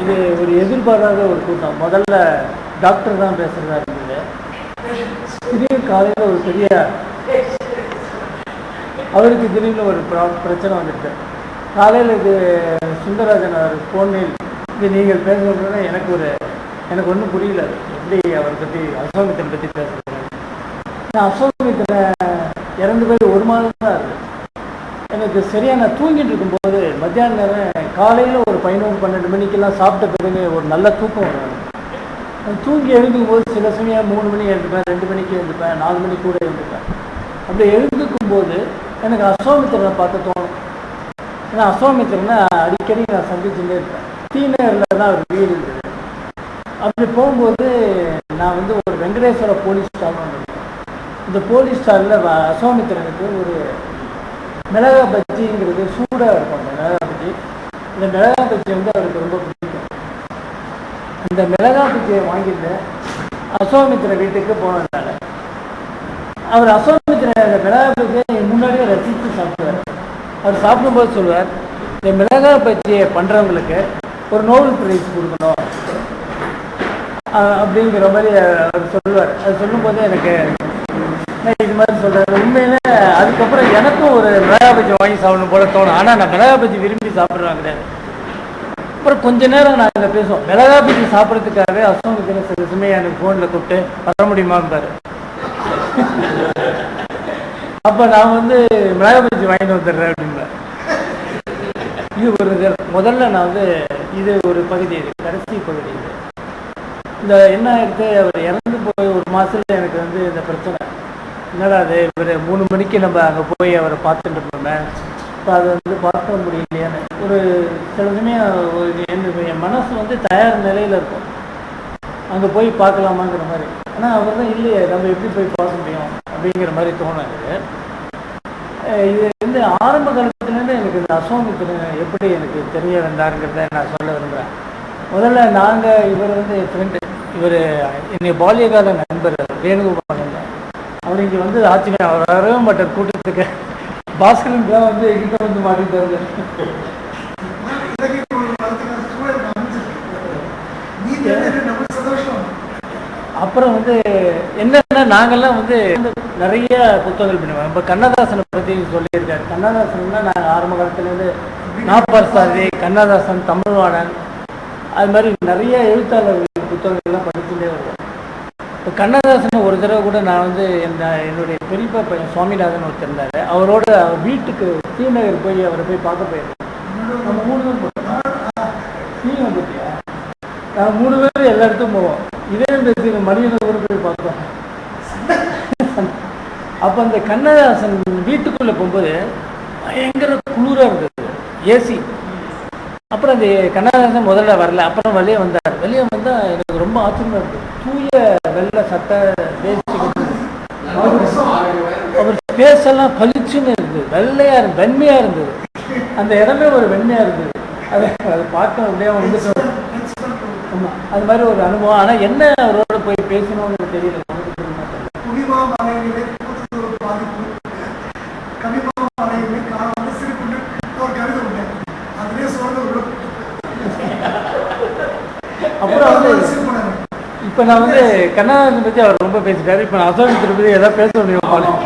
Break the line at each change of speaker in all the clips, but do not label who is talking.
இது ஒரு எதிர்பாராத ஒரு கூட்டம். முதல்ல டாக்டர் தான் பேசுகிறதா இருந்தது. திடீர்னு காலையில் ஒரு பெரிய அவருக்கு திடீர்னு ஒரு பிரச்சனை வந்துருக்கு. காலையில் இது சுந்தரராஜன் அவர் ஃபோனில் இது நீங்கள் பேசுகிறதுனா எனக்கு ஒன்றும் புரியல. எப்படி அவரை பற்றி அசோகமித்திரனை பற்றி பேசுகிறேன். நான் அசோகமித்திரன் இறந்து போய் 1 மாதம் தான் இருக்குது. எனக்கு சரியாக நான் தூங்கிட்டு இருக்கும்போது மத்தியான நேரம் காலையில் ஒரு 11-12 மணிக்கெல்லாம் சாப்பிட்ட பிறகு ஒரு நல்ல தூக்கம் வரும். தூங்கி எழுந்துக்கும் போது சில சமயம் 3 மணி எழுந்துப்பேன், 2 மணிக்கு எழுந்துப்பேன், 4 மணிக்கு கூட எழுந்துப்பேன். அப்படி எழுந்துக்கும் போது எனக்கு அசோகமித்திரனை பார்க்க தோணும். ஏன்னா அசோகமித்திரனை அடிக்கடி நான் சந்திச்சுட்டே இருப்பேன். தீநகரில் தான் அவர் வீடு இருந்தது. அப்படி போகும்போது நான் வந்து ஒரு வெங்கடேஸ்வர போலீஸ் ஸ்டால் வந்திருக்கேன். இந்த போலீஸ் ஸ்டாலில் அசோகமித்திரனுக்கு ஒரு மிளகா பஜ்ஜிங்கிறது சூடாக இருக்கும். அந்த மிளகா பஜ்ஜி, இந்த மிளகா பஜ்ஜி வந்து அவருக்கு ரொம்ப பிடிக்கும். இந்த மிளகா பஜ்ஜியை வாங்கிட்டு அசோகமித்திர வீட்டுக்கு போனதுனால அவர் அசோகமித்திர அந்த மிளகா பஜ்ஜியை முன்னாடியே ரசித்து சாப்பிடுவார். அவர் சாப்பிடும்போது சொல்லுவார், இந்த மிளகா பஜ்ஜியை பண்ணுறவங்களுக்கு ஒரு நோபல் பிரைஸ் கொடுக்கணும் அப்படிங்கிற மாதிரி அவர் சொல்லுவார். அது சொல்லும்போது எனக்கு இது மாதிரி சொல்கிறார். உண்மையிலே அதுக்கப்புறம் எனக்கும் ஒரு மிளகா பஜ்ஜி வாங்கி சாப்பிடணும் போல தோணும். ஆனால் நான் மிளகா பஜ்ஜி விரும்பி சாப்பிட்றேன் கிடையாது. அப்புறம் கொஞ்ச நேரம் நாங்கள் பேசுவோம். மிளகா பஜ்ஜி சாப்பிட்றதுக்காகவே அசோகமித்திரன் சில சமயம் எனக்கு ஃபோனில் கூப்பிட்டு வர முடியுமாம்பார். அப்போ நான் வந்து மிளகா பஜ்ஜி வாங்கிட்டு வந்துடுறேன் அப்படின்பேன். இது ஒரு முதல்ல நான் வந்து இது ஒரு பகுதி, இது கடைசி பகுதி. இது இந்த என்ன ஆயிடுத்து, அவர் இறந்து போய் 1 மாதத்துல எனக்கு வந்து இந்த பிரச்சனை. என்னடா அது, இவர் 3 மணிக்கு நம்ம அங்கே போய் அவரை பார்த்துட்டு இருந்தோமே, இப்போ அதை வந்து பார்க்க முடியலையான்னு ஒரு சில சமயம் என் மனசு வந்து தயார் நிலையில் இருக்கும் அங்கே போய் பார்க்கலாமாங்கிற மாதிரி. ஆனால் அவர் தான் இல்லையே, நம்ம எப்படி போய் பார்க்க முடியும் அப்படிங்கிற மாதிரி தோணுது. இது வந்து ஆரம்ப காலத்துலேருந்து எனக்கு இந்த அசோகமித்திரன் எப்படி எனக்கு தெரிய வந்தாருங்கிறத நான் சொல்ல விரும்புகிறேன். முதல்ல இவர் வந்து என் ஃப்ரெண்டு, இவர் என்னுடைய பால்யகால நண்பர் வேணுகோபாலன். அவர் இங்கே வந்து ஆச்சரியம், அவர் வரவே மாட்டார் கூட்டத்துக்கு. பாஸ்கரன் தான் வந்து எங்கிட்ட வந்து மாட்டிட்டாரு. அப்புறம் வந்து என்னன்னா நாங்கள்லாம் வந்து நிறைய புத்தகங்கள் பண்ணுவோம். இப்போ கண்ணதாசனை பற்றி சொல்லியிருக்காரு. கண்ணதாசன்னா நாங்கள் ஆரம்ப காலத்துலேருந்து நாப்பார் சாரதி, கண்ணதாசன், தமிழ்வாணன், அது மாதிரி நிறைய எழுத்தாளர்கள் புத்தகங்கள்லாம் படிச்சுட்டே வருவோம். இப்போ கண்ணதாசன் ஒரு தடவை கூட நான் வந்து என்னுடைய பெரியப்பா பையன் சுவாமிநாதன் ஒருத்தர் இருந்தார். அவரோட அவர் வீட்டுக்கு தீநகர் போய் அவரை போய் பார்க்க போயிருந்தோம். நம்ம 3 பேர் போட்டோம். நீயும் பற்றியா? நாங்கள் 3 பேர் எல்லா இடத்துக்கும் போவோம். இதே பேசி மணியனூர் போய் பார்த்தோம். அப்போ அந்த கண்ணதாசன் வீட்டுக்குள்ளே போகும்போது பயங்கர குளிராக இருந்தது, ஏசி. அப்புறம் அந்த கண்ணதாசன் முதல்ல வரல, அப்புறம் வெளியே வந்தார். வெளியே வந்தால் எனக்கு ரொம்ப ஆச்சரியமாக இருக்குது. தூய வெள்ளை சட்டை வேஷ்டி, அவர் பேசெல்லாம் பளிச்சுன்னு இருந்தது, வெள்ளையாக இருந்தது, வெண்மையாக இருந்தது. அந்த இடமே ஒரு வெண்மையாக இருந்தது. அதை பார்க்க அப்படியே வந்துட்டு ஆமாம், அது மாதிரி ஒரு அனுபவம். ஆனால் என்ன அவரோட போய் பேசணும்னு தெரியல. அப்புறம் வந்து இப்போ நான் வந்து கண்ணதாசன் பற்றி அவர் ரொம்ப பேசிட்டாரு. இப்போ நான் அசோகமித்திரனை பற்றி ஏதாவது பேச முடியும்.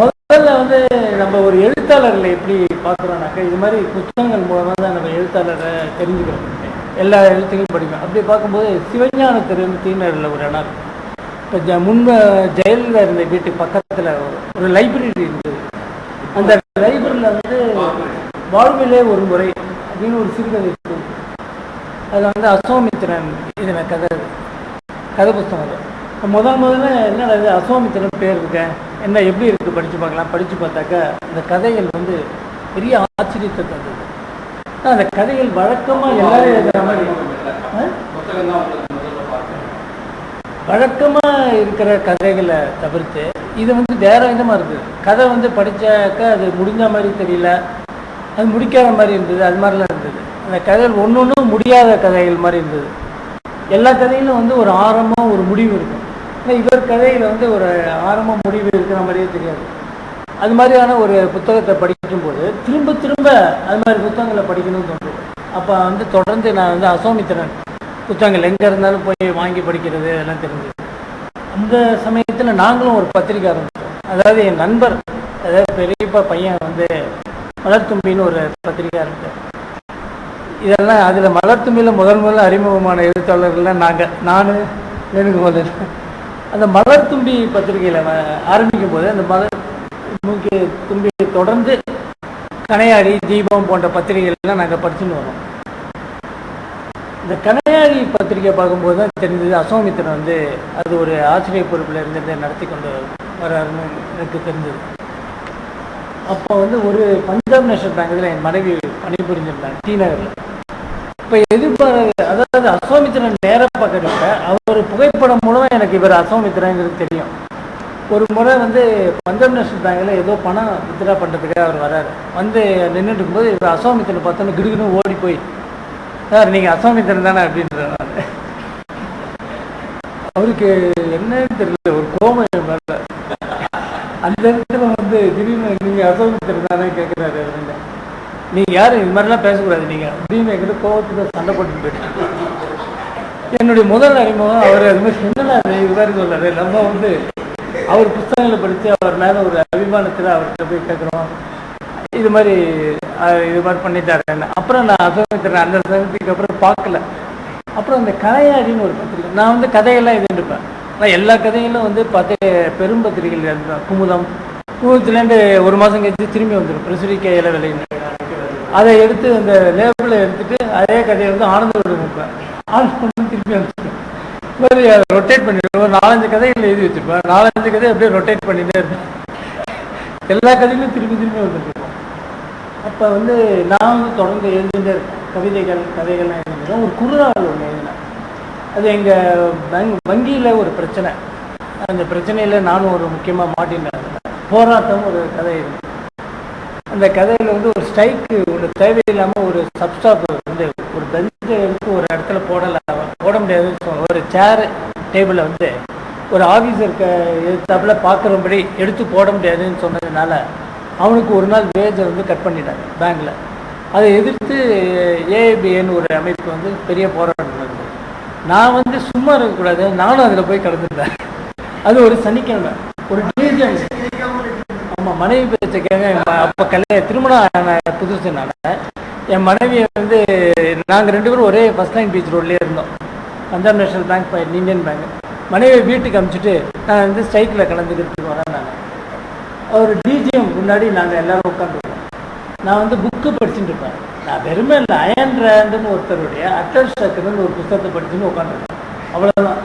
முதல்ல வந்து நம்ம ஒரு எழுத்தாளர்களை எப்படி பார்க்குறோம்னாக்கா, இது மாதிரி புத்தகங்கள் மூலமாக தான் நம்ம எழுத்தாளரை தெரிஞ்சுக்கிறோம். எல்லா எழுத்துக்களும் படிப்போம். அப்படி பார்க்கும்போது சிவஞான தெருன்னு தீநகரில் ஒரு இடம். இப்போ முன்பு ஜெயலலிதா இருந்த வீட்டுக்கு பக்கத்தில் ஒரு லைப்ரரி இருந்தது. அந்த லைப்ரரியில் வந்து வாழ்விலே ஒரு முறை அப்படின்னு ஒரு சிறுகதை இருக்குது. அதில் வந்து அசோகமித்திரன் இதில் கதை புத்தகம். முதல்ல என்ன அசோகமித்திரன் பேர் இருக்கேன், என்ன எப்படி இருக்குது படித்து பார்க்கலாம். படித்து பார்த்தாக்கா அந்த கதைகள் வந்து பெரிய ஆச்சரியத்தை தந்தது. அந்த கதைகள் வழக்கமாக எல்லாரும் எழுதுகிற மாதிரி வழக்கமாக இருக்கிற கதைகளை தவிர்த்து இது வந்து வேற விதமாக இருக்குது. கதை வந்து படித்தாக்கா அது முடிஞ்ச மாதிரி தெரியல, அது முடிக்காத மாதிரி இருந்தது, அது மாதிரிலாம் இருந்தது. அந்த கதைகள் ஒன்றும் முடியாத கதைகள் மாதிரி இருந்தது. எல்லா கதையிலும் வந்து ஒரு ஆரம்பம் ஒரு முடிவு இருக்கும். ஆனால் இவர் கதையில் வந்து ஒரு ஆரம்பம் முடிவு இருக்கிற மாதிரியே தெரியாது. அது மாதிரியான ஒரு புத்தகத்தை படிக்கும்போது திரும்ப திரும்ப அது மாதிரி புத்தகங்களை படிக்கணும்னு தோன்றும். அப்போ வந்து தொடர்ந்து நான் வந்து அசோமித்திரன் புத்தகங்கள் எங்கே இருந்தாலும் போய் வாங்கி படிக்கிறது எல்லாம் தெரிஞ்சது. அந்த சமயத்தில் நாங்களும் ஒரு பத்திரிக்கை ஆரம்பித்தோம். அதாவது என் நண்பர், அதாவது பெரியப்பா பையன் வந்து மலர்தும்பின்னு ஒரு பத்திரிக்கை ஆரம்பித்தார். இதெல்லாம் அதில் மலர்தும்பியில் முதல்ல அறிமுகமான எழுத்தாளர்கள்லாம் நான் வேணுகோபாலன். அந்த மலர்தும்பி பத்திரிகையில் ஆரம்பிக்கும் போது அந்த முக்கிய தும்பியை தொடர்ந்து கனையாழி, தீபம் போன்ற பத்திரிகைகள்லாம் நாங்கள் படிச்சுன்னு வரோம். இந்த கனையாழி பத்திரிகை பார்க்கும்போது தான் தெரிஞ்சது அசோமித்திரன் வந்து அது ஒரு ஆசிரியர் பொறுப்பில் இருந்துட்டு நடத்தி கொண்டு வர்றாருன்னு எனக்கு தெரிஞ்சது. அப்போ வந்து ஒரு பஞ்சாப் நேஷனல் பேங்கில் என் மனைவி பணிபுரிஞ்சிருந்தாங்க டி நகரில். இப்போ அதாவது அசோமித்திரன் நேராக பார்க்குறப்ப அவர் புகைப்படம் மூலம் எனக்கு இவர் அசோமித்திரங்கிறது தெரியும். ஒரு முறை வந்து பஞ்சாப் நேஷனல் பேங்கில் ஏதோ பணம் வித்ட்ரா பண்ணுறதுக்காக அவர் வர்றாரு. வந்து நின்றுட்டு இருக்கும்போது இவர் அசோமித்திரன் பார்த்தோன்னு கிடுக்குன்னு ஓடி போய், சார் நீங்கள் அசோமித்திரன் தானே அப்படின்றார். அவருக்கு என்னன்னு தெரியல, ஒரு கோபம் மேலே. அந்த இடத்துல வந்து திடீர்னு நீங்கள் அசோமித்திரன் தானே கேட்குறாரு. அப்படின்னா நீங்கள் யாரும் இது மாதிரிலாம் பேசக்கூடாது நீங்கள் அப்படின்னு என்கிட்ட கோபத்துக்கு சண்டை போட்டு போயிட்டு என்னுடைய முதல் அறிமுகம் அவர் அது மாதிரி என்னடா இது மாதிரி சொல்லாரு. நம்ம வந்து அவர் புத்தகங்களை படித்து அவர் மேலே ஒரு அபிமானத்தில் அவர்கிட்ட போய் கேட்குறோம், இது மாதிரி பண்ணிட்டாரு என்ன. அப்புறம் நான் அசோமித்திரன் அந்த சமயத்துக்கு அப்புறம் பார்க்கல. அப்புறம் அந்த கலையாடின்னு ஒரு பத்திரிகை, நான் வந்து கதையெல்லாம் எழுதிட்டுருப்பேன். நான் எல்லா கதைகளும் வந்து பெரும் பத்திரிகைகள் எழுதுவேன். குமுதத்துலேருந்து ஒரு மாதம் கழிச்சு திரும்பி வந்துடும் பிரசுரிக்க இளவிலைன்னு. அதை எடுத்து அந்த லேபிளை எடுத்துட்டு அதே கதையை வந்து ஆனந்தோடு நிற்பேன். ஆனந்தோடு திரும்பி வந்துருப்பேன். மாதிரி ரொட்டேட் பண்ணிடுவேன். ஒரு 4-5 கதைகள் எழுதி வச்சுருப்பேன். 4-5 கதையை அப்படியே ரொட்டேட் பண்ணிகிட்டே இருப்பேன். எல்லா கதைகளும் திரும்பி வந்துருக்கோம். அப்போ வந்து நான் வந்து தொடர்ந்து எழுதிட்டே இருக்கேன். கதைகள்லாம் எழுதிட்டேன். ஒரு குறுநாள் ஒன்று எழுதினேன். அது எங்கள் வங்கியில் ஒரு பிரச்சனை. அந்த பிரச்சனையில் நானும் ஒரு முக்கியமாக மாட்டினேன். போராட்டம் ஒரு கதை இருந்தது. அந்த கதையில் வந்து ஒரு ஸ்ட்ரைக்கு ஒன்று தேவையில்லாமல் ஒரு சப்ஸ்டாப் வந்து ஒரு பெஞ்சை எடுத்து ஒரு இடத்துல போட முடியாது. ஒரு சேர் டேபிளை வந்து ஒரு ஆஃபீஸருக்கு எதிர்த்தாப்புல பார்க்குறபடி எடுத்து போட முடியாதுன்னு சொன்னதுனால அவனுக்கு ஒரு நாள் வேஜை வந்து கட் பண்ணிட்டாங்க பேங்கில். அதை எதிர்த்து ஏஐபிஏன்னு ஒரு அமைப்பு வந்து பெரிய போராட்டம் நடந்தது. நான் வந்து சும்மா இருக்கக்கூடாது, நானும் அதில் போய் கலந்துட்டேன். அது ஒரு சனிக்கிழமை. ஒரு டிவிஷன், ஆமாம், மனைவி பேச்சுக்காக அப்போ திருமணம் புதுசு. நான் என் மனைவியை வந்து நாங்கள் 2 பேரும் ஒரே ஃபர்ஸ்ட் லைன் பீச் ரோட்லேயே இருந்தோம். Punjab national bank, Indian bank. மனைவியை வீட்டுக்கு அனுப்பிச்சிட்டு நான் வந்து ஸ்ட்ரைக்கில் கலந்துக்கிறதுக்கு வரேன். நான் ஒரு டிஜிஎம் முன்னாடி நாங்கள் எல்லோரும் உட்காந்துருக்கோம். நான் வந்து புக்கு படிச்சுட்டு இருப்பேன். நான் வெறுமே இல்லை, அயன் ரேண்டுன்னு ஒருத்தருடைய அட்டல் ஸ்ட்ரக்சர்னு ஒரு புத்தகத்தை படிச்சுன்னு உட்காந்துருக்கேன். அவ்வளோதான்.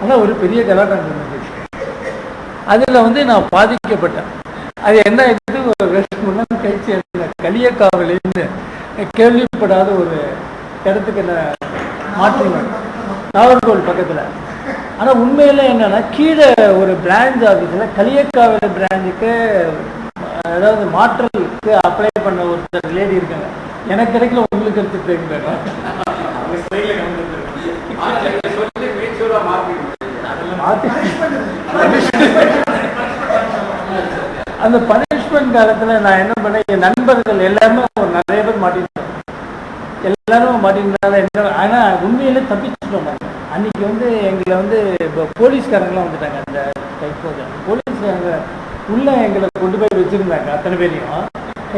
ஆனால் ஒரு பெரிய கலாட்டம் இருந்துச்சு. அதில் வந்து நான் பாதிக்கப்பட்டேன். அது என்ன ஆயிடுச்சு, ஒரு 2 மணி நேரம் கழிச்சு களியக்காவலின்னு கேள்விப்படாத ஒரு இடத்துக்கு என்ன மாற்றினேன், நாகர்கோவில் பக்கத்தில். ஆனால் உண்மையில் என்னென்னா கீழே ஒரு பிரான்ச் ஆஃபீஸில் களியக்காவல் பிரான்ச்சுக்கு அதாவது மாற்றலுக்கு அப்ளை பண்ண ஒரு லேடி இருக்காங்க. எனக்கு கிடைக்கல, உங்களுக்கு எடுத்து தெரியும். அந்த பனிஷ்மெண்ட் காலத்தில் நான் என்ன பண்ணேன், என் நண்பர்கள் எல்லாருமே ஒரு நிறைய பேர் மாட்டிருந்தாங்க. எல்லாரும் மாட்டிருந்தாலும் என்ன, ஆனால் உண்மையிலே தப்பிச்சுட்டோம். அன்றைக்கி வந்து எங்களை வந்து இப்போ போலீஸ்காரங்களாம் வந்துட்டாங்க. அந்த டைப்போது போலீஸ்காரங்க உள்ளே எங்களை கொண்டு போய் வச்சுருந்தாங்க. அத்தனை பேரையும்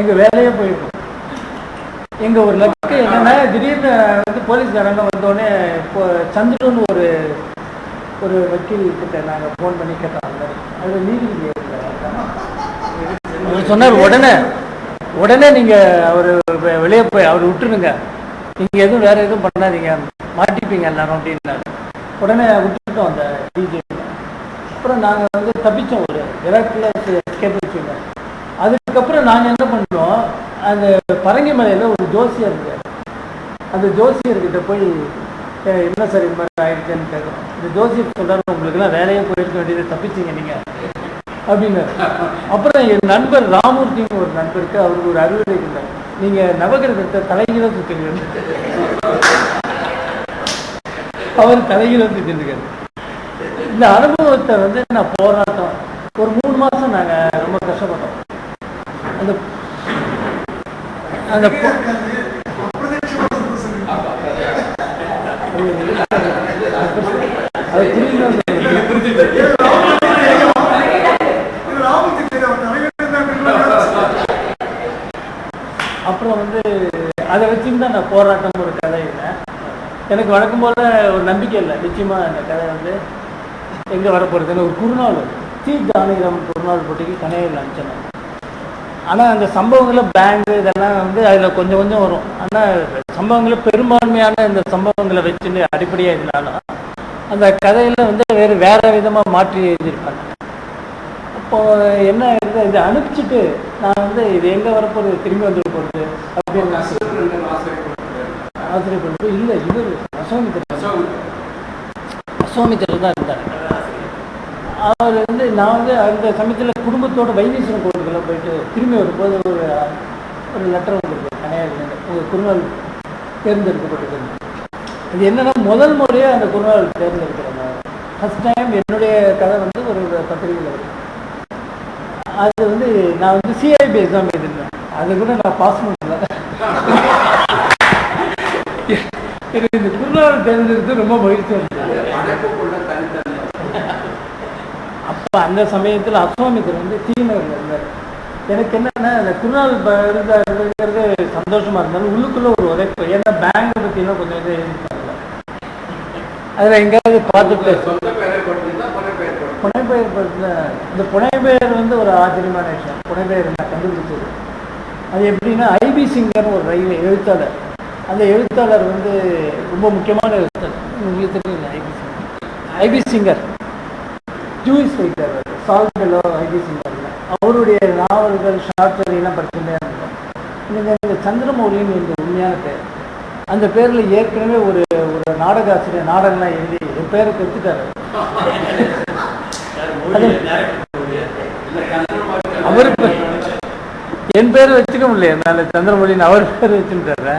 எங்கள் வேலையே போயிருக்கோம். எங்கள் ஒரு லக்கு என்னென்னா, திடீர்னு வந்து போலீஸ்காரங்க வந்தோடனே இப்போ சந்துருன்னு ஒரு வக்கீல் கிட்ட நாங்கள் ஃபோன் பண்ணி கேட்டோம். அந்த மாதிரி அது நீதிபதி அவர் சொன்னார், உடனே நீங்கள் அவர் வெளியே போய் அவர் விட்டுருங்க, நீங்கள் எதுவும் வேறு எதுவும் பண்ணாதீங்க, மாட்டிப்பீங்க எல்லாரும் அப்படின்னாரு. உடனே விட்டுட்டோம் அந்த டிஜே. அப்புறம் நாங்கள் வந்து தப்பித்தோம், ஒரு விராட்டில் எஸ்கேப் வச்சுங்க. அதுக்கப்புறம் நாங்கள் என்ன பண்ணுறோம், அந்த பரங்கி மலையில் ஒரு ஜோசியர் இருக்கார். அந்த ஜோசியர்கிட்ட போய் என்ன சார் இது மாதிரி ஆயிடுச்சுன்னு கேட்குறோம். இந்த ஜோசியர் சொல்கிறாரு, உங்களுக்குலாம் வேலையே போயிருக்க வேண்டியது, தப்பிச்சிங்க நீங்கள் அப்படின்னாரு. அப்புறம் என் நண்பர் ராமூர்த்தின்னு ஒரு நண்பருக்கு அவருக்கு ஒரு அறிவுரை இருந்தார், நீங்கள் நவகிரகத்தை தலைகீழ சுற்றுங்க. அவர் தலைகீழ சுற்றிருக்காரு. இந்த அனுபவத்தை வந்து நான் போராட்டம் ஒரு 3 மாதம் நாங்கள் ரொம்ப கஷ்டப்பட்டோம். அந்த அதை வச்சுன்னு தான் நான் போராட்டம் ஒரு கதை இல்லை. எனக்கு வழக்கம் போல் ஒரு நம்பிக்கை இல்லை. நிச்சயமாக அந்த கதை வந்து எங்கே வரப்போகிறதுன்னு ஒரு குறுநாள் தி ஜானகிராமன் குறுநாள் போட்டிக்கு கனையில் அனுப்பிச்சேன். ஆனால் அந்த சம்பவங்களை பேங்கு இதெல்லாம் வந்து அதில் கொஞ்சம் கொஞ்சம் வரும். ஆனால் சம்பவங்களை பெரும்பான்மையான இந்த சம்பவங்களை வச்சுன்னு அடிப்படையாக இருந்தாலும் அந்த கதையில் வந்து வேறு விதமாக மாற்றி எழுதியிருப்பாங்க. அப்போது என்ன இருக்குது, இதை அனுப்பிச்சிட்டு நான் வந்து இது எங்கே வரப்போகிறது, திரும்பி வந்துட்டு போகிறது அப்படின்னு ஆசிரியப்படுறது இல்லை. இவர் அசோமித்தர் தான் இருந்தார். அவர் வந்து நான் வந்து அந்த சமயத்தில் குடும்பத்தோட வைத்தீஸ்வரன் கோவிலுக்கெல்லாம் போயிட்டு திரும்பி வரும்போது ஒரு லெட்டர் வந்துருக்கு கனையாளில் ஒரு குறுநாள் தேர்ந்தெடுக்கப்பட்டது. அது என்னென்னா முதல் முறையாக அந்த குறுநாள் தேர்ந்தெடுக்கிறாங்க. ஃபஸ்ட் டைம் என்னுடைய கதை வந்து ஒரு பத்திரிகையில் வரும். அது வந்து நான் வந்து சிஐபி எக்ஸாம் எழுதிருந்தேன். அது கூட நான் பாஸ் பண்ணல. எனக்கு இந்த குறுநாள் தேர்ந்தெடுத்து ரொம்ப மகிழ்ச்சியாக இருந்தது. அப்போ அந்த சமயத்தில் அசோமித்தர் வந்து தீநகரில் இருந்தார். எனக்கு என்னென்னா அந்த குறுநாள் இருக்கிறது சந்தோஷமாக இருந்தாலும் உள்ளுக்குள்ளே ஒரு உதைப்பு. ஏன்னா பேங்கை பற்றிலாம் கொஞ்சம் இது எழுதிட்டாங்க. அதில் எங்கேயாவது பார்த்துட்டு புனைப்பெயர் பற்றின இந்த புனைப்பெயர் வந்து ஒரு ஆச்சரியமான விஷயம். புனைப்பெயர் நான் கண்டுபிடிச்சது அது எப்படின்னா ஐபி சிங்கர் ஒரு எழுத்தாளர். அந்த எழுத்தாளர் வந்து ரொம்ப முக்கியமான எழுத்தாளர். உங்களுக்கு தெரியும் I B Singer Jewish writer Saul Bellow I B சிங்கர்ல அவருடைய நாவல்கள் ஷார்ட் ஸ்டோரியெல்லாம் படிச்சுட்டே இருந்தோம். இந்த சந்திரமௌலின்னு இந்த உண்மையான பேர். அந்த பேரில் ஏற்கனவே ஒரு நாடக ஆசிரியர் நாடகம்லாம் எழுதி என் பேரை கற்றுட்டாரு. அவருக்கு என் பேர் வச்சுக்க முடியல, என்னால் சந்திரமௌலின்னு அவர் பேர் வச்சுட்டாரு.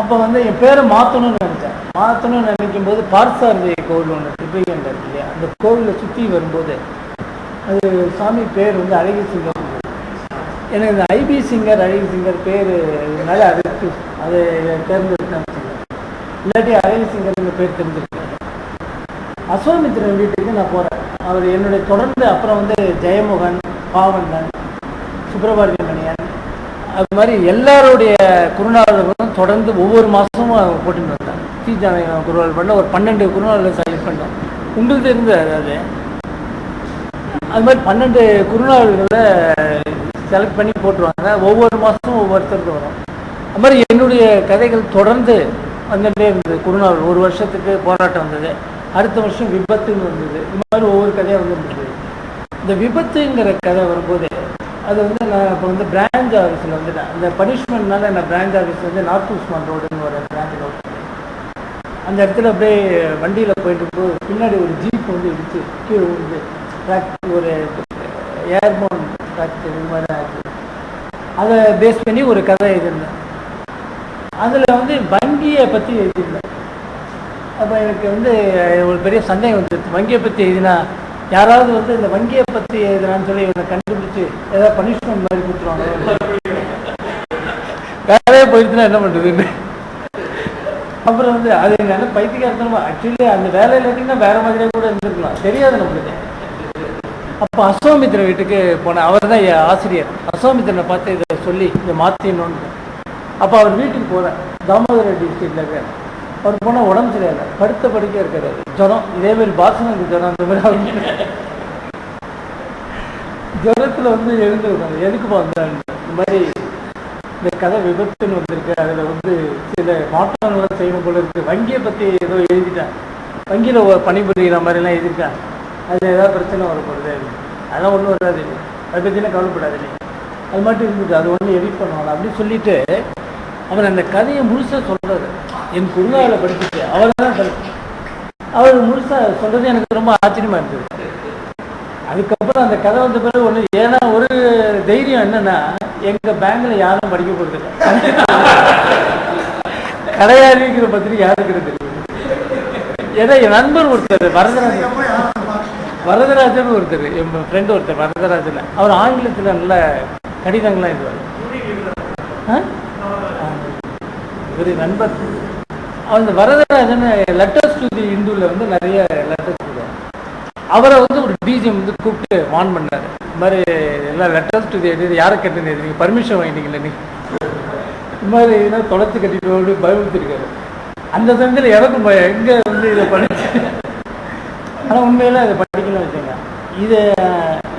அப்போ வந்து என் பேரை மாற்றணும்னு நினச்சேன். மாற்றணும்னு நினைக்கும் போது பார்சாரதி கோவில் ஒன்று திருப்பதிகண்ட இருக்கு இல்லையா, அந்த கோவிலை சுற்றி வரும்போது அது சாமி பேர் வந்து அழகி சிங்கர். எனக்கு இந்த ஐபி சிங்கர் அழகி சிங்கர் பேர் அதனால அதுக்கு அதை தேர்ந்தெடுத்தேன். இல்லாட்டி அழகி சிங்கர்னு பேர் தெரிஞ்சிருக்கேன். அசோமித்திரன் வீட்டுக்கு நான் போகிறேன். அவர் என்னுடைய தொடர்ந்து அப்புறம் வந்து ஜெயமோகன், பாவண்ணன், சுப்பிரபாரதி மணியன், அது மாதிரி எல்லாருடைய குறுநாவல்களும் தொடர்ந்து ஒவ்வொரு மாதமும் அவங்க போட்டுன்னு வந்தாங்க. தி ஜானகிராமன் குறுநாவல் பண்ண ஒரு 12 குறுநாவல்கள் செலக்ட் பண்ணோம். உங்களுக்கு இருந்து அதாவது அது மாதிரி 12 குறுநாவல்களை செலக்ட் பண்ணி போட்டுருவாங்க. ஒவ்வொரு மாதமும் ஒவ்வொருத்தருக்கு வரும். அது மாதிரி என்னுடைய கதைகள் தொடர்ந்து வந்துகிட்டே இருந்தது. குறுநாவல் ஒரு வருஷத்துக்கு போராட்டம் வந்தது, அடுத்த வருஷம் விபத்துன்னு வந்தது. இது மாதிரி ஒவ்வொரு கதையாக வந்துருந்தது. இந்த விபத்துங்கிற கதை வரும்போது அது வந்து நான் இப்போ வந்து பிரான்ச் ஆஃபீஸில் வந்துட்டேன். அந்த பனிஷ்மெண்ட்னால நான் பிரான்ச் ஆஃபீஸ் வந்து நார்த் உஸ்மான் ரோடுன்னு ஒரு பிரான்ச்சில் ஓட்டு. அந்த இடத்துல அப்படியே வண்டியில் போயிட்டு இருக்கும்போது பின்னாடி ஒரு ஜீப் வந்து இடிச்சு கீழே வந்து ஒரு ஏர்போன் ஃப்ராக்சர் இது மாதிரி ஆச்சு. அதை பேஸ் பண்ணி ஒரு கதை எழுதியிருந்தேன். அதில் வந்து வங்கியை பற்றி எழுதியிருந்தேன். அப்போ எனக்கு வந்து ஒரு பெரிய சந்தேகம் வந்துடுச்சு. வங்கியை பற்றி எழுதினா யாராவது வந்து இந்த வங்கியை பற்றி எழுதுனான்னு சொல்லி இவனை கண்டுபிடிச்சி ஏதாவது பனிஷ்மெண்ட் மாதிரி கொடுத்துருவாங்க. வேலையே போயிடுச்சுன்னா என்ன பண்ணுறதுன்னு. அப்புறம் வந்து அது என்ன பைத்தியக்காரத்தனமா ஆக்சுவலி அந்த வேலையில் இருக்குன்னா வேறு மாதிரியே கூட இருந்துருக்கலாம், தெரியாது நம்மளுக்கு. அப்போ அசோமித்திரன் வீட்டுக்கு போனேன். அவர் தான் என் ஆசிரியர். அசோமித்திரனை பார்த்து இதை சொல்லி இதை மாற்றிடணுன்னு. அப்போ அவர் வீட்டுக்கு போகிறேன். தாமோதர ரெட்டி ஸ்ட்ரீட்டில் இருக்கார். அவர் போனால் உடம்பு சரியாயில்லை, படுத்த படுக்க இருக்காரு, ஜுரம். இதேமாரி பாசனுக்கு ஜுரம். அந்த மாதிரி அவர் ஜுரத்தில் வந்து எழுந்துருக்காங்க. எதுக்குப்பா வந்தாங்க, இந்த மாதிரி இந்த கதை விபத்துன்னு வந்திருக்கு, அதில் வந்து சில மாற்றங்கள்லாம் செய்யணும் போல இருக்குது, வங்கியை பற்றி ஏதோ எழுதிட்டேன், வங்கியில் பணிபுரிகிற மாதிரிலாம் எழுதியிருக்கேன், அது ஏதாவது பிரச்சனை வரப்படுது, அதெல்லாம் ஒன்றும் வராது, அதை பற்றினா கவலைப்படாது இல்லைங்க, அது மட்டும் இருந்துட்டு அது ஒன்று எடிட் பண்ணுவாங்க அப்படின்னு சொல்லிட்டு அவர் அந்த கதையை முழுசாக சொல்கிறாரு. என் குருநாவலை படிச்சுட்டு அவர் தான் அவர் முழுசாக சொல்கிறது எனக்கு ரொம்ப ஆச்சரியமாக இருந்தது. அதுக்கப்புறம் அந்த கதை வந்த பிறகு ஒன்று, ஏன்னா ஒரு தைரியம் என்னன்னா எங்கள் பேங்கில் யாரும் படிக்க போகிறதில்ல, கடையாளிங்கிற பத்திரிக்கை யாருக்கு தெரியும். ஏன்னா என் நண்பர் ஒருத்தர் வரதராஜன் ஒருத்தர், என் ஃப்ரெண்டு ஒருத்தர் வரதராஜன், அவர் ஆங்கிலத்தில் நல்ல கடிதங்கள்லாம் எழுதுவார். ஒரு நண்பர் அந்த வரதராஜன் லெட்டர்ஸ் டு தி இந்துவில் வந்து நிறைய லெட்டர்ஸ் கொடுவார். அவரை வந்து ஒரு டிஜிஎம் வந்து கூப்பிட்டு வான் பண்ணார், இந்த மாதிரி எல்லாம் லெட்டர்ஸ் டு தி யாரை கேட்டு நீங்கள் பர்மிஷன் வாங்கிட்டீங்களே நீ இது மாதிரி ஏன்னா தொலைச்சி கட்டிட்டு பயமுறுத்திருக்காரு. அந்த சமயத்தில் எனக்கும் பயம், எங்கே வந்து இதை படிச்சு. ஆனால் உண்மையில அதை படிக்கணும்னு வச்சுங்க. இது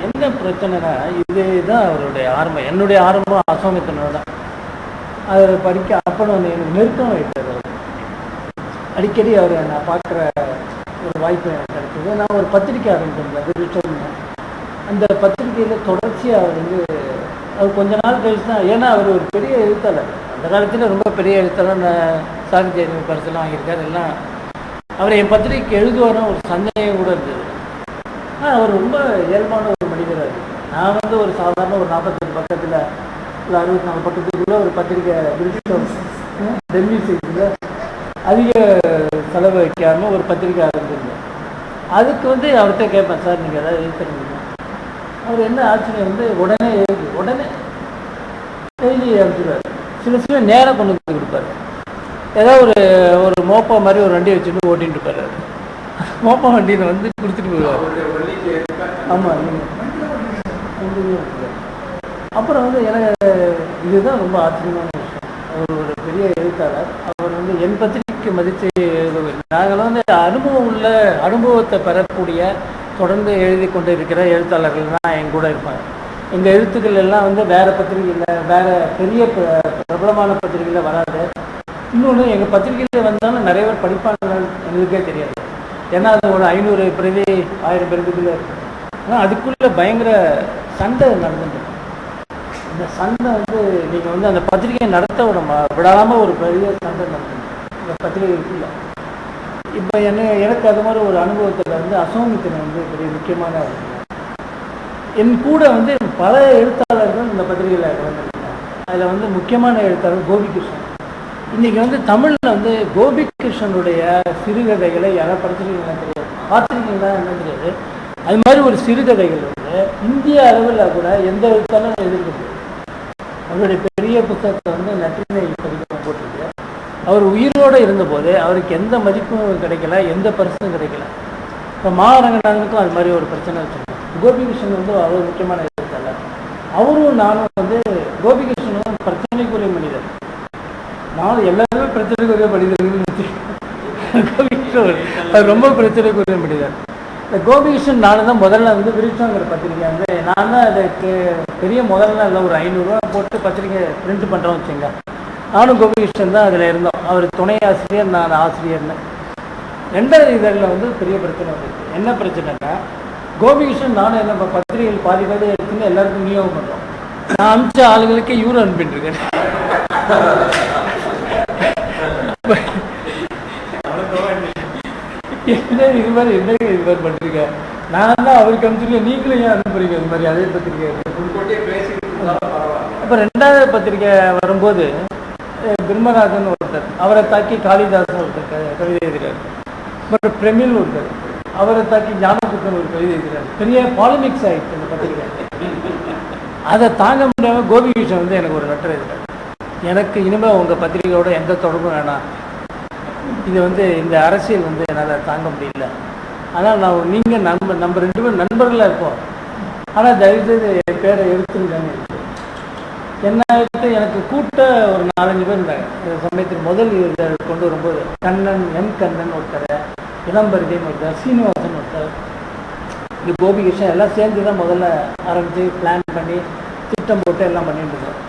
என்ன பிரச்சனைனா, இதுதான் அவருடைய ஆரம்பம். என்னுடைய ஆரம்பம் அசோகத்தினோட தான். அதை படிக்க அப்போ எனக்கு நெருக்கம் வைத்தார். அடிக்கடி அவரை நான் பார்க்குற ஒரு வாய்ப்பு எனக்கு கிடைச்சது. நான் ஒரு பத்திரிக்கை ஆரம்பிச்சிருந்தேன். அந்த பத்திரிகையில் தொடர்ச்சியாக அவர் வந்து அவர் கொஞ்ச நாள் கழிச்சு தான், ஏன்னா அவர் ஒரு பெரிய எழுத்தாளர். அந்த காலத்தில் ரொம்ப பெரிய எழுத்தாளர், சாகித்ய பரிசெல்லாம் வாங்கியிருக்காரு எல்லாம். அவர் என் பத்திரிகைக்கு எழுதுவாரும் ஒரு சந்தேகம் கூட இருந்தது. ஆனால் அவர் ரொம்ப இயல்பான ஒரு மனிதராக இருக்குது. நான் வந்து ஒரு சாதாரண ஒரு 48 பக்கத்தில் இல்லை 64 பக்கத்துக்குள்ள ஒரு பத்திரிக்கை டெல்லி சைஸில் அதிக செலவு வைக்காமல் ஒரு பத்திரிக்கை ஆரம்பிச்சிருந்தேன். அதுக்கு வந்து அவர்கிட்ட கேட்பேன், சார் நீங்கள் ஏதாவது எழுத்துறீங்க? அவர் என்ன ஆச்சரியம் வந்து உடனே எழுதி அனுப்பிச்சுடுவார். சில நேரம் கொண்டு வந்து கொடுப்பாரு. ஏதாவது ஒரு மோப்பா மாதிரி ஒரு வண்டியை வச்சுட்டு ஓட்டிகிட்டு இருப்பார். மோப்பா வண்டியில் வந்து கொடுத்துட்டு போயிடுவார். ஆமாம். அப்புறம் வந்து எனக்கு இதுதான் ரொம்ப ஆச்சரியமான விஷயம். அவர் ஒரு பெரிய எழுத்தாளர். அவர் வந்து என் பத்திரிகைக்கு மதித்து எழுதுவது. நாங்கள் வந்து அனுபவத்தை பெறக்கூடிய தொடர்ந்து எழுதி கொண்டு இருக்கிற எழுத்தாளர்கள் தான் என் கூட இருப்பாங்க. எங்கள் எழுத்துக்கள் எல்லாம் வந்து வேறு பத்திரிகையில், வேறு பெரிய பிரபலமான பத்திரிகையில் வராது. இன்னொன்று, எங்கள் பத்திரிகையில் வந்தாலும் நிறைய பேர் படிப்பாங்க, எங்களுக்கே தெரியாது. ஏன்னா அது ஒரு 500 பிரதி 1000 பிரதிக்குள்ளே இருக்குது. ஆனால் அதுக்குள்ளே பயங்கர சண்டை நடந்துட்டு. இந்த சண்டை வந்து நீங்கள் வந்து அந்த பத்திரிகையை நடத்த விடாமல் ஒரு பெரிய சண்டை நடந்துட்டு இந்த பத்திரிகைக்குள்ள. இப்போ எனக்கு அது மாதிரி ஒரு அனுபவத்தில் வந்து அசோகமித்திரன் வந்து பெரிய முக்கியமான என் கூட வந்து பல எழுத்தாளர்கள் இந்த பத்திரிகையில் கலந்துருக்காங்க. அதில் வந்து முக்கியமான எழுத்தாளர் கோபிகிருஷ்ணன். இன்றைக்கி வந்து தமிழில் வந்து கோபிகிருஷ்ணனுடைய சிறுகதைகளை யாராவது படிச்சிருக்கீங்களா தெரியாது, பார்த்துருக்கீங்களா என்ன தெரியாது. அது மாதிரி ஒரு சிறுகதைகள் வந்து இந்திய அளவில் கூட எந்த எழுத்தாலும் எதிர்க்குது. அவருடைய பெரிய புத்தகத்தை வந்து நற்றினை பதிப்பகம் போட்டிருக்கு. அவர் உயிரோடு இருந்தபோது அவருக்கு எந்த மதிப்பும் கிடைக்கல, எந்த பரிசும் கிடைக்கல. இப்போ மாரங்கநாதனுக்கும் அது மாதிரி ஒரு பிரச்சனை வச்சுருக்கோம். கோபிகிருஷ்ணன் வந்து அவர் முக்கியமான எழுத்தாளர். அவரும் நானும் வந்து கோபிகிருஷ்ணனும் பிரச்சனைக்குரிய மனிதர். நானும் எல்லாருமே பிரச்சனைக்குரிய மனிதர்கள். கோபிகிருஷ்ணன் அவர் ரொம்ப பிரச்சனைக்குரிய மனிதர். இந்த கோபிகிருஷ்ணன் நானும் தான் முதல்ல வந்து விருட்சங்கிற பத்திரிக்கை வந்து நான் தான் அதுக்கு பெரிய முதல்ல இல்லை ஒரு 500 ரூபா போட்டு பத்திரிக்கை பிரிண்ட் பண்ணுறோம் வச்சுங்க. நானும் கோபிகிருஷ்ணன் தான் அதில் இருந்தோம். அவர் துணை ஆசிரியர், நான் ஆசிரியர்னு. 2வது இதழில் வந்து பெரிய பிரச்சனை வந்துருக்கு. என்ன பிரச்சனைன்னா, கோபிகிருஷ்ணன் நானும் என்ன பத்திரிகைகள் பாதி எடுத்துன்னு எல்லாருக்கும் விநியோகம் பண்ணுறோம். நான் அமிச்ச ஆளுகளுக்கு யூரோ அனுப்பிட்டு இருக்கேன். இது மாதிரி பண்ணுறீங்க. நான் தான் அவருக்கு அனுப்பிச்சிருக்கேன், நீங்களும் ஏன் அனுப்புறீங்க? இது மாதிரி அதே பத்திரிக்கை. அப்போ 2வது பத்திரிக்கை வரும்போது பிரம்மராஜன் ஒருத்தர், அவரை தாக்கி காளிதாசன் ஒருத்தர் கவிதை எழுதுகிறார். அப்புறம் பிரமிழ் ஒருத்தர், அவரை தாக்கி ஞானபுத்தன் ஒரு கவிதை எழுதுகிறார். பெரிய பாலிமிக்ஸ் ஆகிடுச்சு அந்த பத்திரிகை. அதை தாங்க முடியாமல் கோபிகிருஷ்ணன் வந்து எனக்கு ஒரு லெட்டர் எழுதுறாரு. எனக்கு இனிமேல் உங்கள் பத்திரிகையோட எந்த தொடர்பும் வேணாம், இது வந்து இந்த அரசியல் வந்து என்னால் தாங்க முடியல, ஆனால் நீங்கள் நம்ம 2 பேரும் நண்பர்களாக இருப்போம், ஆனால் தயவுசெய்து என் பேரை எடுத்துருங்கன்னு. என்ன எனக்கு கூட்ட ஒரு 4-5 பேர் இருந்தாங்க. இந்த சமயத்தில் முதல் கொண்டு வரும்போது கண்ணன், என் கண்ணன் ஒருத்தர், இளம்பரிதேன் ஒருத்தர், சீனிவாசன் ஒருத்தர், இது கோபிகிருஷ்ணன் எல்லாம் சேர்ந்து தான் முதல்ல ஆரம்பித்து பிளான் பண்ணி திட்டம் போட்டு எல்லாம் பண்ணிட்டு இருக்கோம்.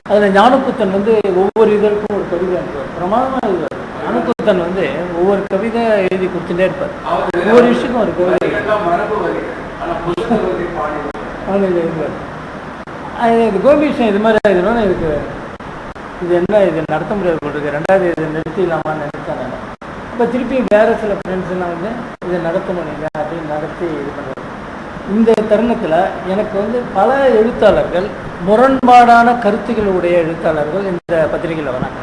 அதில் ஞானபுத்தன் வந்து ஒவ்வொரு இதற்கும் ஒரு கவிதை அனுப்புவார். பிரமாதமாக எழுதுவார். ஞானபுத்தன் வந்து ஒவ்வொரு கவிதை எழுதி கொடுத்துட்டே இருப்பார். ஒவ்வொரு விஷயமும் ஒரு கவிதை எழுதுவார். அது கோபிகிருஷ்ணன் இது மாதிரி ஆகிடும்னா எனக்கு இது என்ன, இது நடத்த முடியாது போட்டுருக்கு, 2வது இதை நிறுத்திடலாமான்னு நினைச்சேன் நான். இப்போ திருப்பி வேறு சில ஃப்ரெண்ட்ஸ்லாம் வந்து இதை நடத்தணும் நீங்கள் அப்படின்னு நடத்தி இது பண்ணுவாங்க. இந்த தருணத்தில் எனக்கு வந்து பல எழுத்தாளர்கள், முரண்பாடான கருத்துக்களுடைய எழுத்தாளர்கள் இந்த பத்திரிகையில் வராங்க.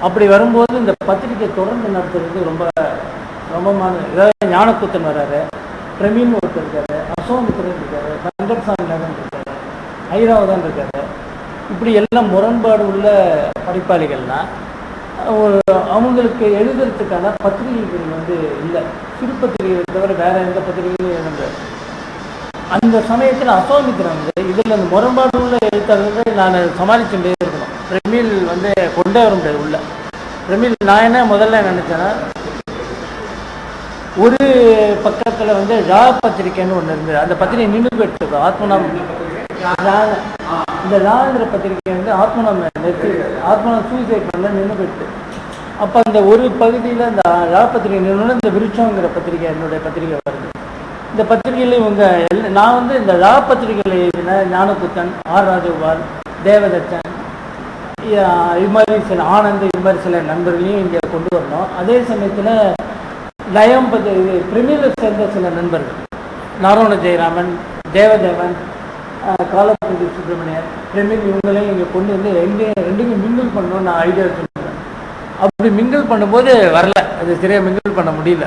அப்படி வரும்போது இந்த பத்திரிகை தொடர்ந்து நடத்துறது ரொம்ப ரொம்பமான. ஏதாவது ஞானபுத்தன் வர்றாரு, பிரமீன் ஒருத்தர் இருக்காரு, அசோகமித்திரன் இருக்காரு, சங்கர்சாமி நகன் இருக்காரு, ஐராவதான் இருக்காரு. இப்படி எல்லாம் முரண்பாடு உள்ள படிப்பாளிகள்லாம் அவங்களுக்கு எழுதுறதுக்கான பத்திரிகைகள் வந்து இல்லை. சிறு பத்திரிகை தவிர வேறு எந்த பத்திரிகையும் எழுதுறாரு. அந்த சமயத்தில் அசோகமித்திரன் வந்து இதில் அந்த முரண்பாடு உள்ள எழுத்தாளர்கள் நான் சமாளிச்சுட்டே இருக்கணும். பிரமிழ் வந்து கொண்டே வர முடியாது உள்ள. பிரமிழ் நான் என்ன முதல்ல நினச்சேன்னா, ஒரு பக்கத்தில் வந்து ரா பத்திரிக்கைன்னு ஒன்று இருந்தது. அந்த பத்திரிகை நின்று போயிட்டு ஆத்மநாம் இந்த ராங்கிற பத்திரிகை வந்து ஆத்மநாம் நிறுத்தி ஆத்மநாம் சூசைட் பண்ண நின்று போயிட்டு. அப்போ அந்த ஒரு பகுதியில் இந்த ரா பத்திரிகை நிறுவனம் இந்த விருட்சங்கிற பத்திரிகை என்னுடைய பத்திரிகை வருது. இந்த பத்திரிகையில் இவங்க நான் வந்து இந்த ரா பத்திரிகையில் எழுதின ஞானபுத்தன், ஆர் ராஜகோபால், தேவதச்சன், இது மாதிரி சில ஆனந்த், இது மாதிரி சில நண்பர்களையும் இங்கே கொண்டு வரணும். அதே சமயத்தில் லயம் பிரமிழை சேர்ந்த சில நண்பர்கள், நாராயண ஜெயராமன், தேவதேவன், காலப்பிரதி சுப்பிரமணியன், பிரமிழ், இவங்களையும் இங்கே கொண்டு வந்து ரெண்டுக்கும் மிங்கிள் பண்ணணும்னு நான் ஐடியா சொல்லுவேன். அப்படி மிங்கிள் பண்ணும்போது வரல, அது சரியாக மிங்கிள் பண்ண முடியல.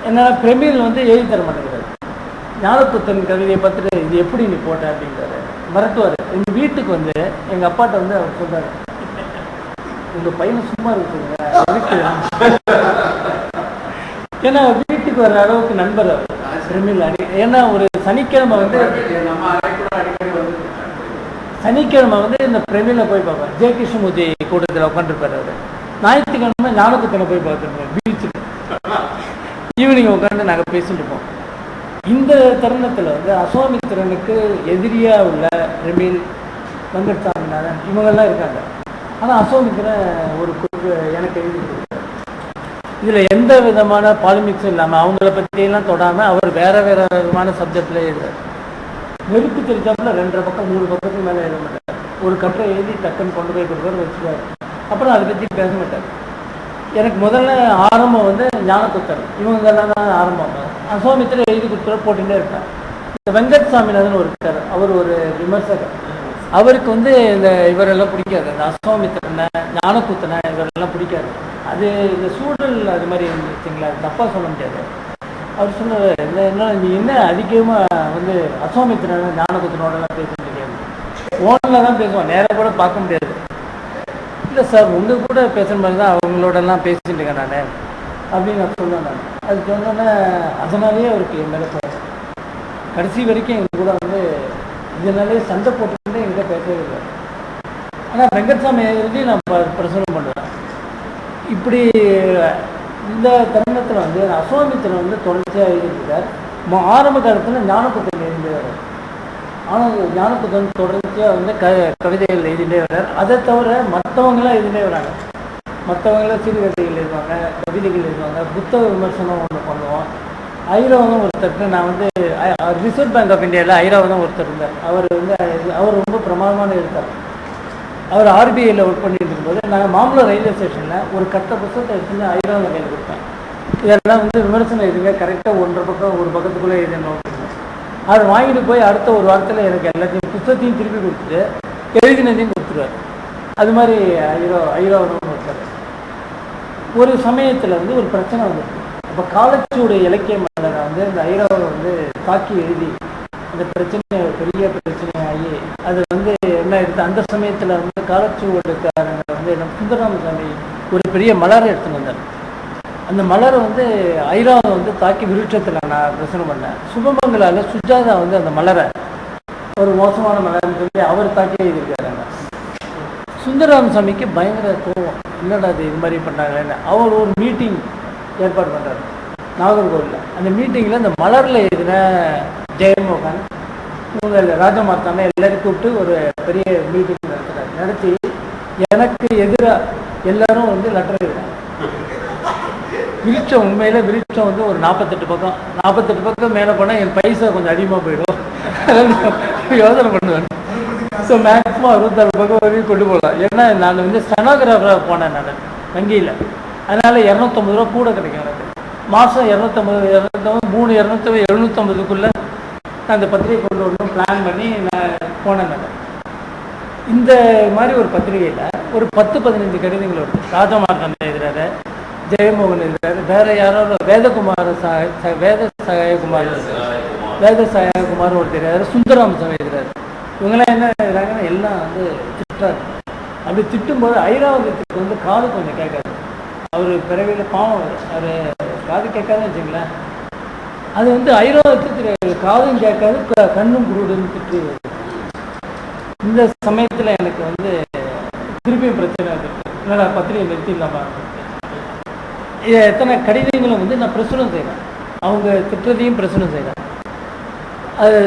ஏன்னா பிரமிழ் வந்து எழுதி தர மாட்டேங்கிறாரு. ஞானபுத்தன் கவிதையை பார்த்துட்டு இது எப்படி நீ போட்ட அப்படிங்கிறாரு, மறட்டுவார். எங்கள் வீட்டுக்கு வந்து எங்கள் அப்பாட்ட வந்து அவர் சொல்கிறார், உங்கள் பையனை சும்மா இருக்குங்க. ஏன்னா வீட்டுக்கு வர்ற அளவுக்கு நண்பர் அவர் பிரமிழ். ஏன்னா ஒரு சனிக்கிழமை வந்து இந்த பிரமிழை போய் பார்ப்பேன். ஜெய கிருஷ்ணமூர்த்தி கூட்டத்தில் உட்காந்துருப்பார் அவர். ஞாயிற்றுக்கிழமை ஞானபுத்தனை போய் பார்த்துருப்போம் பீச்சுக்கு. ஈவினிங் உட்காந்து நாங்கள் பேசிட்டு இருப்போம். இந்த தருணத்தில் வந்து அசோமித்திரனுக்கு எதிரியாக உள்ள பிரமிழ், வெங்கட்சாமிநாதன் இவங்கெல்லாம் இருக்காங்க. ஆனால் அசோமித்திரன் ஒரு குறிப்பு எனக்கு எழுதி கொடுத்தார். இதில் எந்த விதமான பாலிமிக்ஸும் இல்லாமல் அவங்கள பற்றியெல்லாம் தொடாமல் அவர் வேறு வேறு விதமான சப்ஜெக்டில் எழுதுறார். நெருப்பு தெரிஞ்சாப்புல 2.5 பக்கம் 3 பக்கத்துக்கு மேலே எழுத மாட்டார். ஒரு கட்டுரை எழுதி டக்குன்னு கொண்டு போய் கொடுக்குற வச்சுருவார். அப்புறம் அதை பற்றி பேச மாட்டார். எனக்கு முதல்ல ஆரம்பம் வந்து ஞானபுத்தன் இவங்கெல்லாம் தான் ஆரம்பம். அசோமித்திரன் எழுதி கொடுத்துட போட்டுகிட்டே இருப்பார். இந்த வெங்கட்சாமிநாதன் ஒரு இருக்கார், அவர் ஒரு விமர்சகர். அவருக்கு வந்து இந்த இவரெல்லாம் பிடிக்காது, இந்த அசோமித்திரனை, ஞானபுத்தனை இவரெல்லாம் பிடிக்காது. அது இந்த சூழல் அது மாதிரி இருந்துச்சுங்களா, தப்பாக சொல்ல முடியாது. அவர் சொன்னார், என்ன நீ என்ன அதிகமாக வந்து அசோமித்திரனை ஞானபுத்தனோடலாம் பேச முடியாது, ஓனில் தான் பேசுவான், நேராக கூட பார்க்க முடியாது. இல்லை சார், உங்கள் கூட பேசுகிற மாதிரி தான் அவங்களோடலாம் பேசிட்டு இருக்கேன் நான் அப்படின்னு நான் சொன்னேன். நான் அது சொன்னோன்னே அதனாலேயே அவருக்கு என் மேலே பேச கடைசி வரைக்கும் எங்கள் கூட வந்து இதனாலே சண்டை போட்டுக்கிட்டே என்கிட்ட பேசவே இல்லை. ஆனால் வெங்கட்சாமி எழுதி நான் பிரசனம் பண்ணுவேன். இப்படி இந்த தருணத்தில் வந்து அசோமித்திரன் வந்து தொடர்ச்சியாக எழுதியிருக்கார். ஆரம்ப காலத்தில் ஞானபுத்தன் எழுதியவர். ஆனால் ஞானபுத்தன் தொடர்ச்சியாக வந்து கவிதைகள் எழுதிட்டே வர்றார். அதை தவிர மற்றவங்களாம் எழுதிட்டே வராங்க. மற்றவங்களாம் சிறுகதைகள் எழுதுவாங்க, கவிதைகள் எழுதுவாங்க, புத்தக விமர்சனம் ஒன்று பண்ணுவோம். ஐராவதம் ஒருத்தருக்கு நான் வந்து ரிசர்வ் பேங்க் ஆஃப் இந்தியாவில் ஐராவதம் ஒருத்தர் இருந்தார். அவர் ரொம்ப பிரமாதமான எழுத்தார். அவர் ஆர்பிஐயில் ஒர்க் பண்ணிட்டு இருக்கும்போது நாங்கள் மாம்பலம் ரயில்வே ஸ்டேஷனில் ஒரு கட்ட புத்தகத்தை எடுத்துன்னு ஐராவதம் கையில் கொடுப்பேன். இதெல்லாம் வந்து விமர்சனம் எழுதுங்க, கரெக்டாக 1.5 பக்கம் ஒரு பக்கத்துக்குள்ளே எழுதணும். அதை வாங்கிட்டு போய் அடுத்த ஒரு வாரத்தில் எனக்கு எல்லாத்தையும் புத்தகத்தையும் திருப்பி கொடுத்துட்டு எழுதினதையும் கொடுத்துருவார். அது மாதிரி ஐராவதம் ஒருத்தர். ஒரு சமயத்தில் வந்து ஒரு பிரச்சனை வந்துருக்கு. அப்போ காலச்சுவடு இலக்கிய மன்னரை வந்து இந்த ஐராவதம் வந்து தாக்கி எழுதி அந்த பிரச்சனை பெரிய பிரச்சனையாகி அது வந்து என்ன எடுத்து அந்த சமயத்தில் வந்து காலச்சுவடுக்காரங்க வந்து என்ன சுந்தரராமசாமி ஒரு பெரிய மலரை எடுத்துன்னு வந்தார். அந்த மலரை வந்து ஐராவதம் வந்து தாக்கி விருட்சத்தில் நான் பிரச்சனை பண்ணேன். சுபமங்களால் சுஜாதா வந்து அந்த மலரை ஒரு மோசமான மலர்னு சொல்லி அவர் தாக்கி எழுதியிருக்காருங்க. சுந்தரராமசாமிக்கு பயங்கர கோவம், என்னடா அது இது மாதிரி பண்ணாங்கன்னு. அவர் ஒரு மீட்டிங் ஏற்பாடு பண்ணுறாரு நாகர்கோவிலில். அந்த மீட்டிங்கில் இந்த மலரில் எழுதின ஜெயமோகன், இவங்க ராஜமார்த்தான எல்லாரும் கூப்பிட்டு ஒரு பெரிய மீட்டிங் நடத்துகிறார். நடத்தி எனக்கு எதிராக எல்லாரும் வந்து லெட்டர் எழுதுறாங்க. விருட்சம் உண்மையில் விருட்சம் வந்து ஒரு 48 பக்கம் மேலே போனால் என் பைசா கொஞ்சம் அதிகமாக போயிடும், யோசனை பண்ணுவேன். ஸோ மேக்ஸிமம் 66 பக்கம் வரைக்கும் கொண்டு போகலாம். ஏன்னா நான் வந்து ஸ்டெனோகிராஃபராக போனேன் நான் வங்கியில். அதனால் 250 ரூபா கூட கிடைக்கும் எனக்கு. மாதம் 250 750க்குள்ளே நான் அந்த பத்திரிகை கொண்டு வரணும் பிளான் பண்ணி நான் போனேன். நான் இந்த மாதிரி ஒரு பத்திரிகையில் ஒரு 10-15 கடிதங்கள் வருது. ராஜமார்த்தன் எழுதுறாரு, ஜெயமோகன் எழுதுறாரு, வேற யாரோ வேத சாயகுமார் ஒரு தெரியாரு, சுந்தரராமசாமி எழுதுறாரு. இவங்கெல்லாம் என்ன எழுதுறாங்கன்னா எல்லாம் வந்து திட்டுறாரு. அப்படி திட்டும்போது ஐராவதத்துக்கு வந்து காது கொஞ்சம் கேட்காது. அவர் பிறவியில் பாவம், அவர் காது கேட்காதுன்னு வச்சுங்களேன். அது வந்து ஐராவதத்துக்கு காதும் கேட்காது, கண்ணும் குருடுன்னு திட்டு. இந்த சமயத்தில் எனக்கு வந்து திருப்பியும் பிரச்சனை வந்துருக்கு. என்னடா பத்திரிகை நிறுத்தி இல்லாமல் எத்தனை கடிதங்களும் வந்து நான் பிரசுரம் செய்கிறேன். அவங்க திட்டத்தையும் பிரசுரம் செய்கிறேன். அது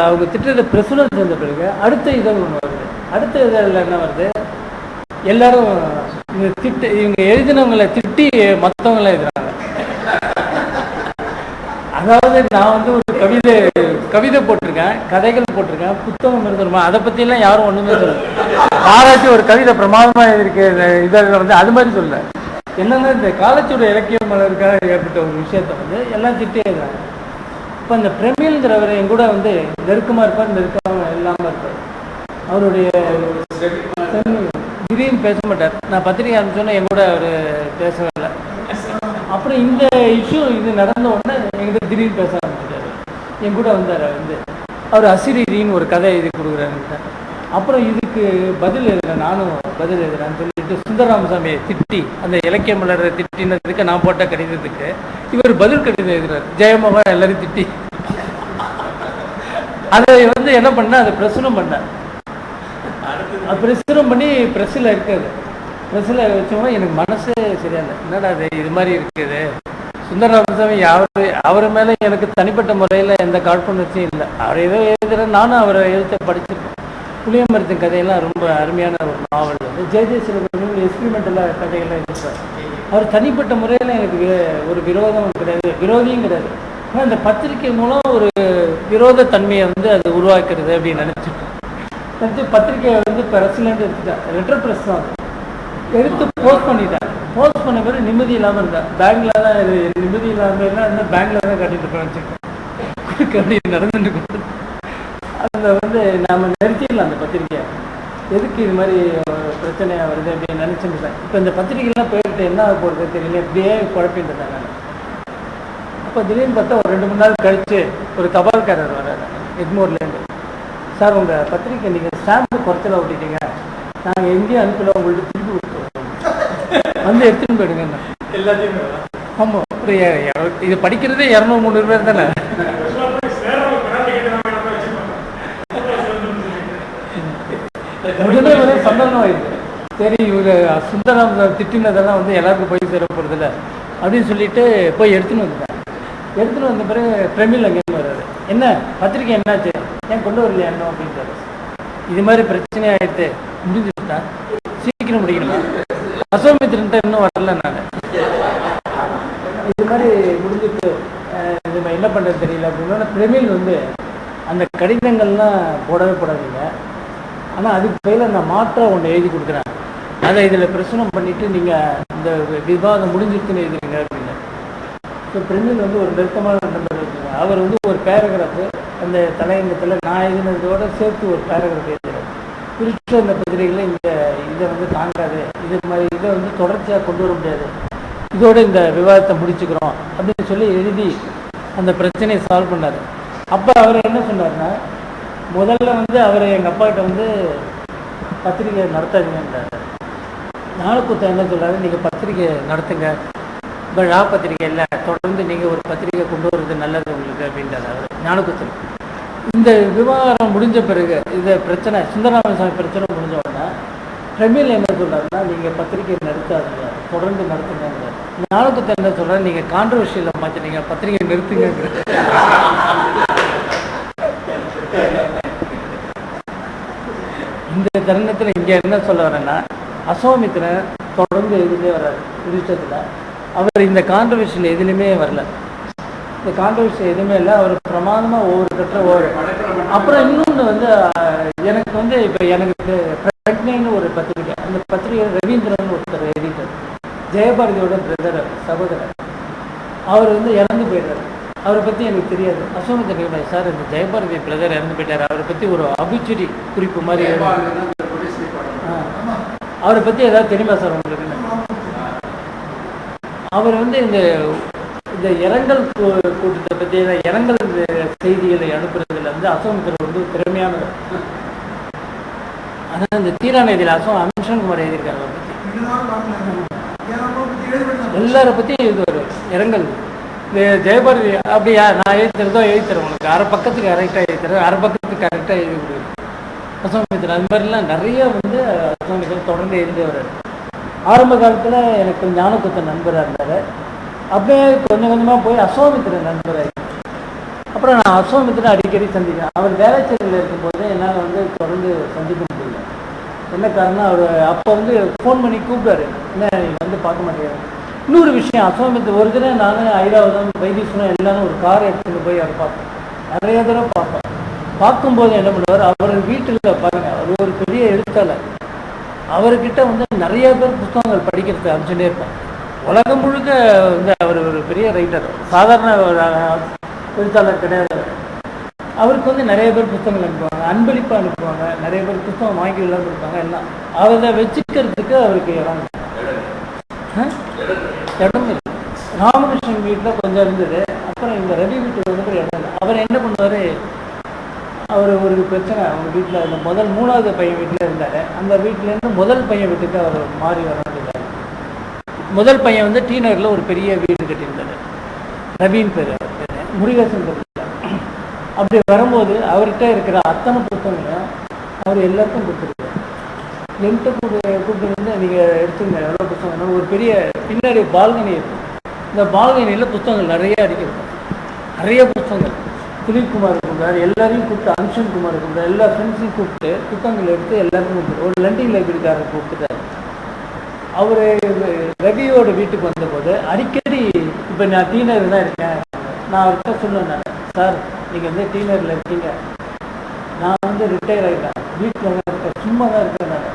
அவங்க திட்டத்தை பிரசுரம் செஞ்ச பிறகு அடுத்த இதழ் ஒன்று வருது. அடுத்த இதழில் என்ன வருது, எல்லாரும் இவங்க எழுதினவங்களை திட்டி மற்றவங்கள எழுதுறாங்க. அதாவது நான் வந்து ஒரு கவிதை போட்டிருக்கேன், கதைகள் போட்டிருக்கேன், புத்தகம் எழுதுறோமா, அதை பற்றியெல்லாம் யாரும் ஒன்றுமே சொல்லலை. ஆராய்ச்சி ஒரு கவிதை பிரமாதமாக இருக்கு இதில் வந்து அது மாதிரி சொல்லலை. என்னன்னா இந்த காலச்சோட இலக்கிய மலருக்காக ஏற்பட்ட ஒரு விஷயத்த வந்து எல்லாம் திட்டி எழுதுறாங்க. இப்போ இந்த பிரமிழ்ங்கிறவர் என் கூட வந்து நெருக்கமாக இருப்பார், நெருக்கமாக இல்லாமல் இருப்பார். அவருடைய திடீர்னு பேச மாட்டார். நான் பத்திரிகை ஆரம்பிச்சோன்னே என் கூட அவர் பேசவே இல்லை. அப்புறம் இந்த இஷ்யூ இது நடந்த உடனே என்கிட்ட திடீர்னு பேச ஆரம்பிச்சிட்டாரு. என் கூட வந்தார். வந்து அவர் அசிரின்னு ஒரு கதை எழுதி கொடுக்குறாருன்ட்டு. அப்புறம் இதுக்கு பதில் எழுதுறேன், நானும் பதில் எழுதுறேன்னு சொல்லிட்டு சுந்தரராமசாமியை திட்டி, அந்த இலக்கிய மலரை திட்டினதுக்கு நான் போட்ட கடிதத்துக்கு இவர் பதில் கடிதம் எழுதுறாரு, ஜெயமோகன் எல்லாரையும் திட்டி. அதை வந்து என்ன பண்ண, அதை பிரசுரம் பண்ணேன். பிரசுரம் பண்ணி ப்ரெஸ்ஸில் இருக்காது. ப்ரெஸ்ஸில் வச்சோம்னா எனக்கு மனசே சரியாஇல்லை. என்னடா அது இது மாதிரி இருக்குது. சுந்தரராமசாமி அவர் மேலே எனக்கு தனிப்பட்ட முறையில் எந்த காழ்ப்புணர்ச்சியும் இல்லை. அவர் ஏதோ எழுதுகிறேன், நானும் அவரை எழுத்த படிச்சிருக்கேன். புளியமரத்தின் கதையெல்லாம் ரொம்ப அருமையான ஒரு நாவல். வந்து ஜெயசிலபுரம் எக்ஸ்பிரிமெண்டலாக கதைகள்லாம் எழுதிப்பார். அவர் தனிப்பட்ட முறையில் எனக்கு ஒரு விரோதம் கிடையாது, விரோதியும் கிடையாது. ஆனால் இந்த பத்திரிகை மூலம் ஒரு விரோத தன்மையை வந்து அது உருவாக்குறது அப்படின்னு நினச்சிருக்கேன். பத்திரிகையை வந்து ப்ரெஸ்லேருந்து எடுத்துட்டேன். லெட்டர் ப்ரெஸ் தான் எடுத்து போஸ்ட் பண்ணிட்டேன். போஸ்ட் பண்ண பிறகு நிம்மதி இல்லாமல் இருந்தேன். பேங்கில் தான் நிம்மதி இல்லாமல் இருந்தால் பேங்கில் தான் கட்டிட்டு இருப்பேன் வச்சுக்கேன். அப்படி நடந்துட்டு அந்த வந்து நாம் நிறுத்திடலாம் அந்த பத்திரிக்கையை. எதுக்கு இது மாதிரி பிரச்சனையாக வருது அப்படின்னு நினச்சிருந்தேன். இப்போ இந்த பத்திரிகைலாம் போயிட்டு என்ன ஆக போகிறது தெரியல, இப்படியே குழப்பின்றேன் நான். அப்போ திடீர்னு பார்த்தா ஒரு 2-3 நாள் கழித்து ஒரு தபால்காரர் வர்றாரு எக்மோர்லேருந்து. சார் உங்கள் பத்திரிக்கை நீங்கள் ஸ்டாம்பு குறைச்சலாக விட்டுட்டீங்க, நாங்கள் எங்கேயும் அனுப்பல, உங்கள்கிட்ட திருப்பி கொடுத்துருவோம், வந்து எடுத்துன்னு போயிடுங்க எல்லாத்தையும். ஆமாம், இது படிக்கிறதே 200-300 பேர் தானே. உடனே ஒரே சந்தோஷம் ஆயிடுது. சரி, இவர் சுந்தரம் திட்டினதெல்லாம் வந்து எல்லாருக்கும் போய் சேர போகிறதில்ல அப்படின்னு சொல்லிட்டு போய் எடுத்துன்னு வந்துட்டேன். எடுத்துன்னு வந்த பிறகு பிரமிழ் அங்கேருந்து வர்றாரு. என்ன பத்திரிக்கை என்னாச்சு, ஏன் கொண்டு வரலையா என்ன அப்படின்றாரு. இது மாதிரி பிரச்சனை ஆகிடுது, முடிஞ்சுட்டா சீக்கிரம் முடிக்கணுமா, அசோமித்திரன்ட்ட இன்னும் வரல நான், இது மாதிரி முடிஞ்சுட்டு இது என்ன பண்ணுறது தெரியல அப்படின்னா பிரமிழ் வந்து அந்த கடிதங்கள்லாம் போடவே போடாதீங்க, ஆனால் அதுக்கு கையில் நான் மாற்றம் ஒன்று எழுதி கொடுக்குறேன், அதை இதில் பிரசுரம் பண்ணிவிட்டு நீங்கள் இந்த விவாதம் முடிஞ்சிருக்குன்னு எழுதுறீங்க அப்படின்னு. ஸோ பிரமிழ் வந்து ஒரு நெருக்கமான நண்பர் இருக்குங்க. அவர் வந்து ஒரு பேராகிராஃபு அந்த தலையங்கத்தில் நான் எழுதினதோடு சேர்த்து ஒரு பேராகிராஃப் எழுதுகிறார். குறிப்பிட்ட அந்த பத்திரிகையில் இதை வந்து தாங்காது, இது மாதிரி இதை வந்து தொடர்ச்சியாக கொண்டு வர முடியாது, இதோடு இந்த விவாதத்தை முடிச்சுக்கிறோம் அப்படின்னு சொல்லி எழுதி அந்த பிரச்சனையை சால்வ் பண்ணார். அப்போ அவர் என்ன சொன்னார்னா, முதல்ல வந்து அவர் எங்கள் அப்பாக்கிட்ட வந்து பத்திரிகை நடத்தாதீங்கன்றார். நாளுக்குத்த என்ன சொல்கிறாரு, நீங்கள் பத்திரிகை நடத்துங்க, இப்போ பத்திரிகை இல்லை, தொடர்ந்து நீங்கள் ஒரு பத்திரிகை கொண்டு வர்றது நல்லது உங்களுக்கு அப்படின்றார் அவர் ஞானக்குத்தன். இந்த விவகாரம் முடிஞ்ச பிறகு இந்த பிரச்சனை சுந்தரராமசாமி பிரச்சனை முடிஞ்ச உடனே பிரமிழ் என்ன சொல்கிறாருன்னா, நீங்கள் பத்திரிகை நடத்தாதீங்க, தொடர்ந்து நடத்துங்க. ஞானக்குத்தன் என்ன சொல்கிறார், நீங்கள் கான்ட்ரவர்ஷியில் மாற்றிட்டீங்க, பத்திரிகை நிறுத்துங்க. இந்த தருணத்தில் இங்கே என்ன சொல்ல வரேன்னா, அசோமித்திரன் தொடர்ந்து எதுவுமே வர்றாரு யுதிஷ்டத்தில். அவர் இந்த கான்ட்ரவர்ஷியில் எதுலையுமே வரல, இந்த கான்ட்ரவர்ஷி எதுவுமே இல்லை. அவர் பிரமாதமாக ஒவ்வொரு கட்ட ஒவ்வொரு. அப்புறம் இன்னொன்று வந்து எனக்கு வந்து இப்போ எனக்கு பிரக்னைன்னு ஒரு பத்திரிகை, அந்த பத்திரிகை ரவீந்திரன் ஒருத்தர் எடிட்டர், ஜெயபாரதியோட பிரதர் சகோதரர், அவர் வந்து இறந்து போயிடுறாரு. அவரை பற்றி எனக்கு தெரியாது. அசோமித்திரன் சார் இந்த ஜெயபாரதி பிரதர் இறந்து போயிட்டார், அவரை பற்றி ஒரு அபிச்சுரி குறிப்பு மாதிரி அவரை பற்றி ஏதாவது தெரியுமா சார் உங்களுக்கு? அவர் வந்து இந்த இரங்கல் கூட்டத்தை பற்றி இரங்கல் செய்திகளை அனுப்புறதுல வந்து அசோமித்திரன் வந்து திறமையானவர். ஆனால் இந்த தீராநதியில் அம்சன் குமார் எழுதியிருக்காரு, அவரை பற்றி எல்லாரை பற்றியும் எழுதுவார் இரங்கல். ஜெயபாரதி அப்படியா, நான் எழுதி தரதோ எழுதி தரேன், உனக்கு அரை பக்கத்துக்கு கரெக்டாக எழுதி தரேன், அரை பக்கத்துக்கு கரெக்டாக எழுதி கொடுக்குறேன். அசோகமித்திரன் அது மாதிரிலாம் நிறைய வந்து அசோகமித்திரன் தொடர்ந்து எழுந்தே வர்றாரு. ஆரம்ப காலத்தில் எனக்கு ஞானக்குத்த நண்பராக இருந்தார். அப்படியே கொஞ்சம் கொஞ்சமாக போய் அசோகமித்திரன் நண்பராக. அப்புறம் நான் அசோகமித்திரன் அடிக்கடி சந்திக்கிறேன். அவர் வேலைச்சேரியில் இருக்கும்போது என்னால் வந்து தொடர்ந்து சந்திக்க முடியல. என்ன காரணம், அவர் அப்போ வந்து ஃபோன் பண்ணி கூப்பிட்டாரு, என்ன வந்து பார்க்க மாட்டேங்கிறாரு. இன்னொரு விஷயம், அசோகமித்திரன் ஒரு தடவை நான் ஐராவதம் வைத்தீஸ்வரன் எல்லாரும் ஒரு கார் எடுத்துகிட்டு போய் அவர் பார்ப்பேன். நிறைய தடவை பார்ப்பேன். பார்க்கும்போது என்ன பண்ணுவார், அவர் வீட்டில் பாருங்க, அவர் ஒரு பெரிய எழுத்தாளர். அவர்கிட்ட வந்து நிறைய பேர் புத்தகங்கள் படிக்கிறதுக்கு அனுப்பிச்சுட்டே இருப்பார். உலகம் முழுக்க வந்து அவர் ஒரு பெரிய ரைட்டர், சாதாரண எழுத்தாளர் கிடையாது. அவருக்கு வந்து நிறைய பேர் புத்தகங்கள் அனுப்புவாங்க, அன்பளிப்பாக அனுப்புவாங்க, நிறைய பேர் புத்தகம் வாங்கி எல்லாம் கொடுப்பாங்க. எல்லாம் அவரை வச்சுக்கிறதுக்கு அவருக்கு இடம் இல்லை. ராமகிருஷ்ணன் வீட்டில் கொஞ்சம் இருந்தது. அப்புறம் இந்த ரவி வீட்டில் வந்து இடம் இல்லை. அவர் என்ன பண்ணுவார், அவர் ஒரு பிரச்சனை, அவங்க வீட்டில் இந்த முதல் 3வது பையன் வீட்டில் இருந்தார். அந்த வீட்டிலேருந்து முதல் பையன் வீட்டுக்கு அவர் மாறி வர வேண்டியதார். முதல் பையன் வந்து டி நகரில் ஒரு பெரிய வீடு கட்டியிருந்தார். ரவின்னு பேர், முருகேசன் பேர். அப்படி வரும்போது அவர்கிட்ட இருக்கிற அத்தனை புத்தகங்களையும் அவர் எல்லாருக்கும் கொடுத்துருக்காரு. என்கிட்ட கூப்பிட்டு வந்து நீங்கள் எடுத்துங்க, எவ்வளோ புத்தகம். ஒரு பெரிய பின்னாடி பால்கனி இருக்கும். இந்த பால்கனியில் புத்தகங்கள் நிறைய அடிக்கிருக்கும், நிறைய புத்தகங்கள். திலீப்குமார் கூப்பிட்டார், எல்லாரையும் கூப்பிட்டு, அம்சன் குமார் கூப்பிட்டார், எல்லா ஃப்ரெண்ட்ஸையும் கூப்பிட்டு புத்தகங்கள் எடுத்து எல்லாருக்கும் கொடுத்துரு. ஒரு லண்டிங் லைப்ரரிக்காரர் கூப்பிட்டுட்டார். அவர் ரவியோட வீட்டுக்கு வந்தபோது அடிக்கடி, இப்போ நான் டி நகர் தான் இருக்கேன், நான் அவர்கிட்ட சொல்லுவேன், சார் நீங்கள் வந்து டி நகரில் இருக்கீங்க, நான் வந்து ரிட்டையர் ஆகிட்டேன், வீட்டில் தான் இருக்கேன், சும்மா தான் இருக்கேன், நான்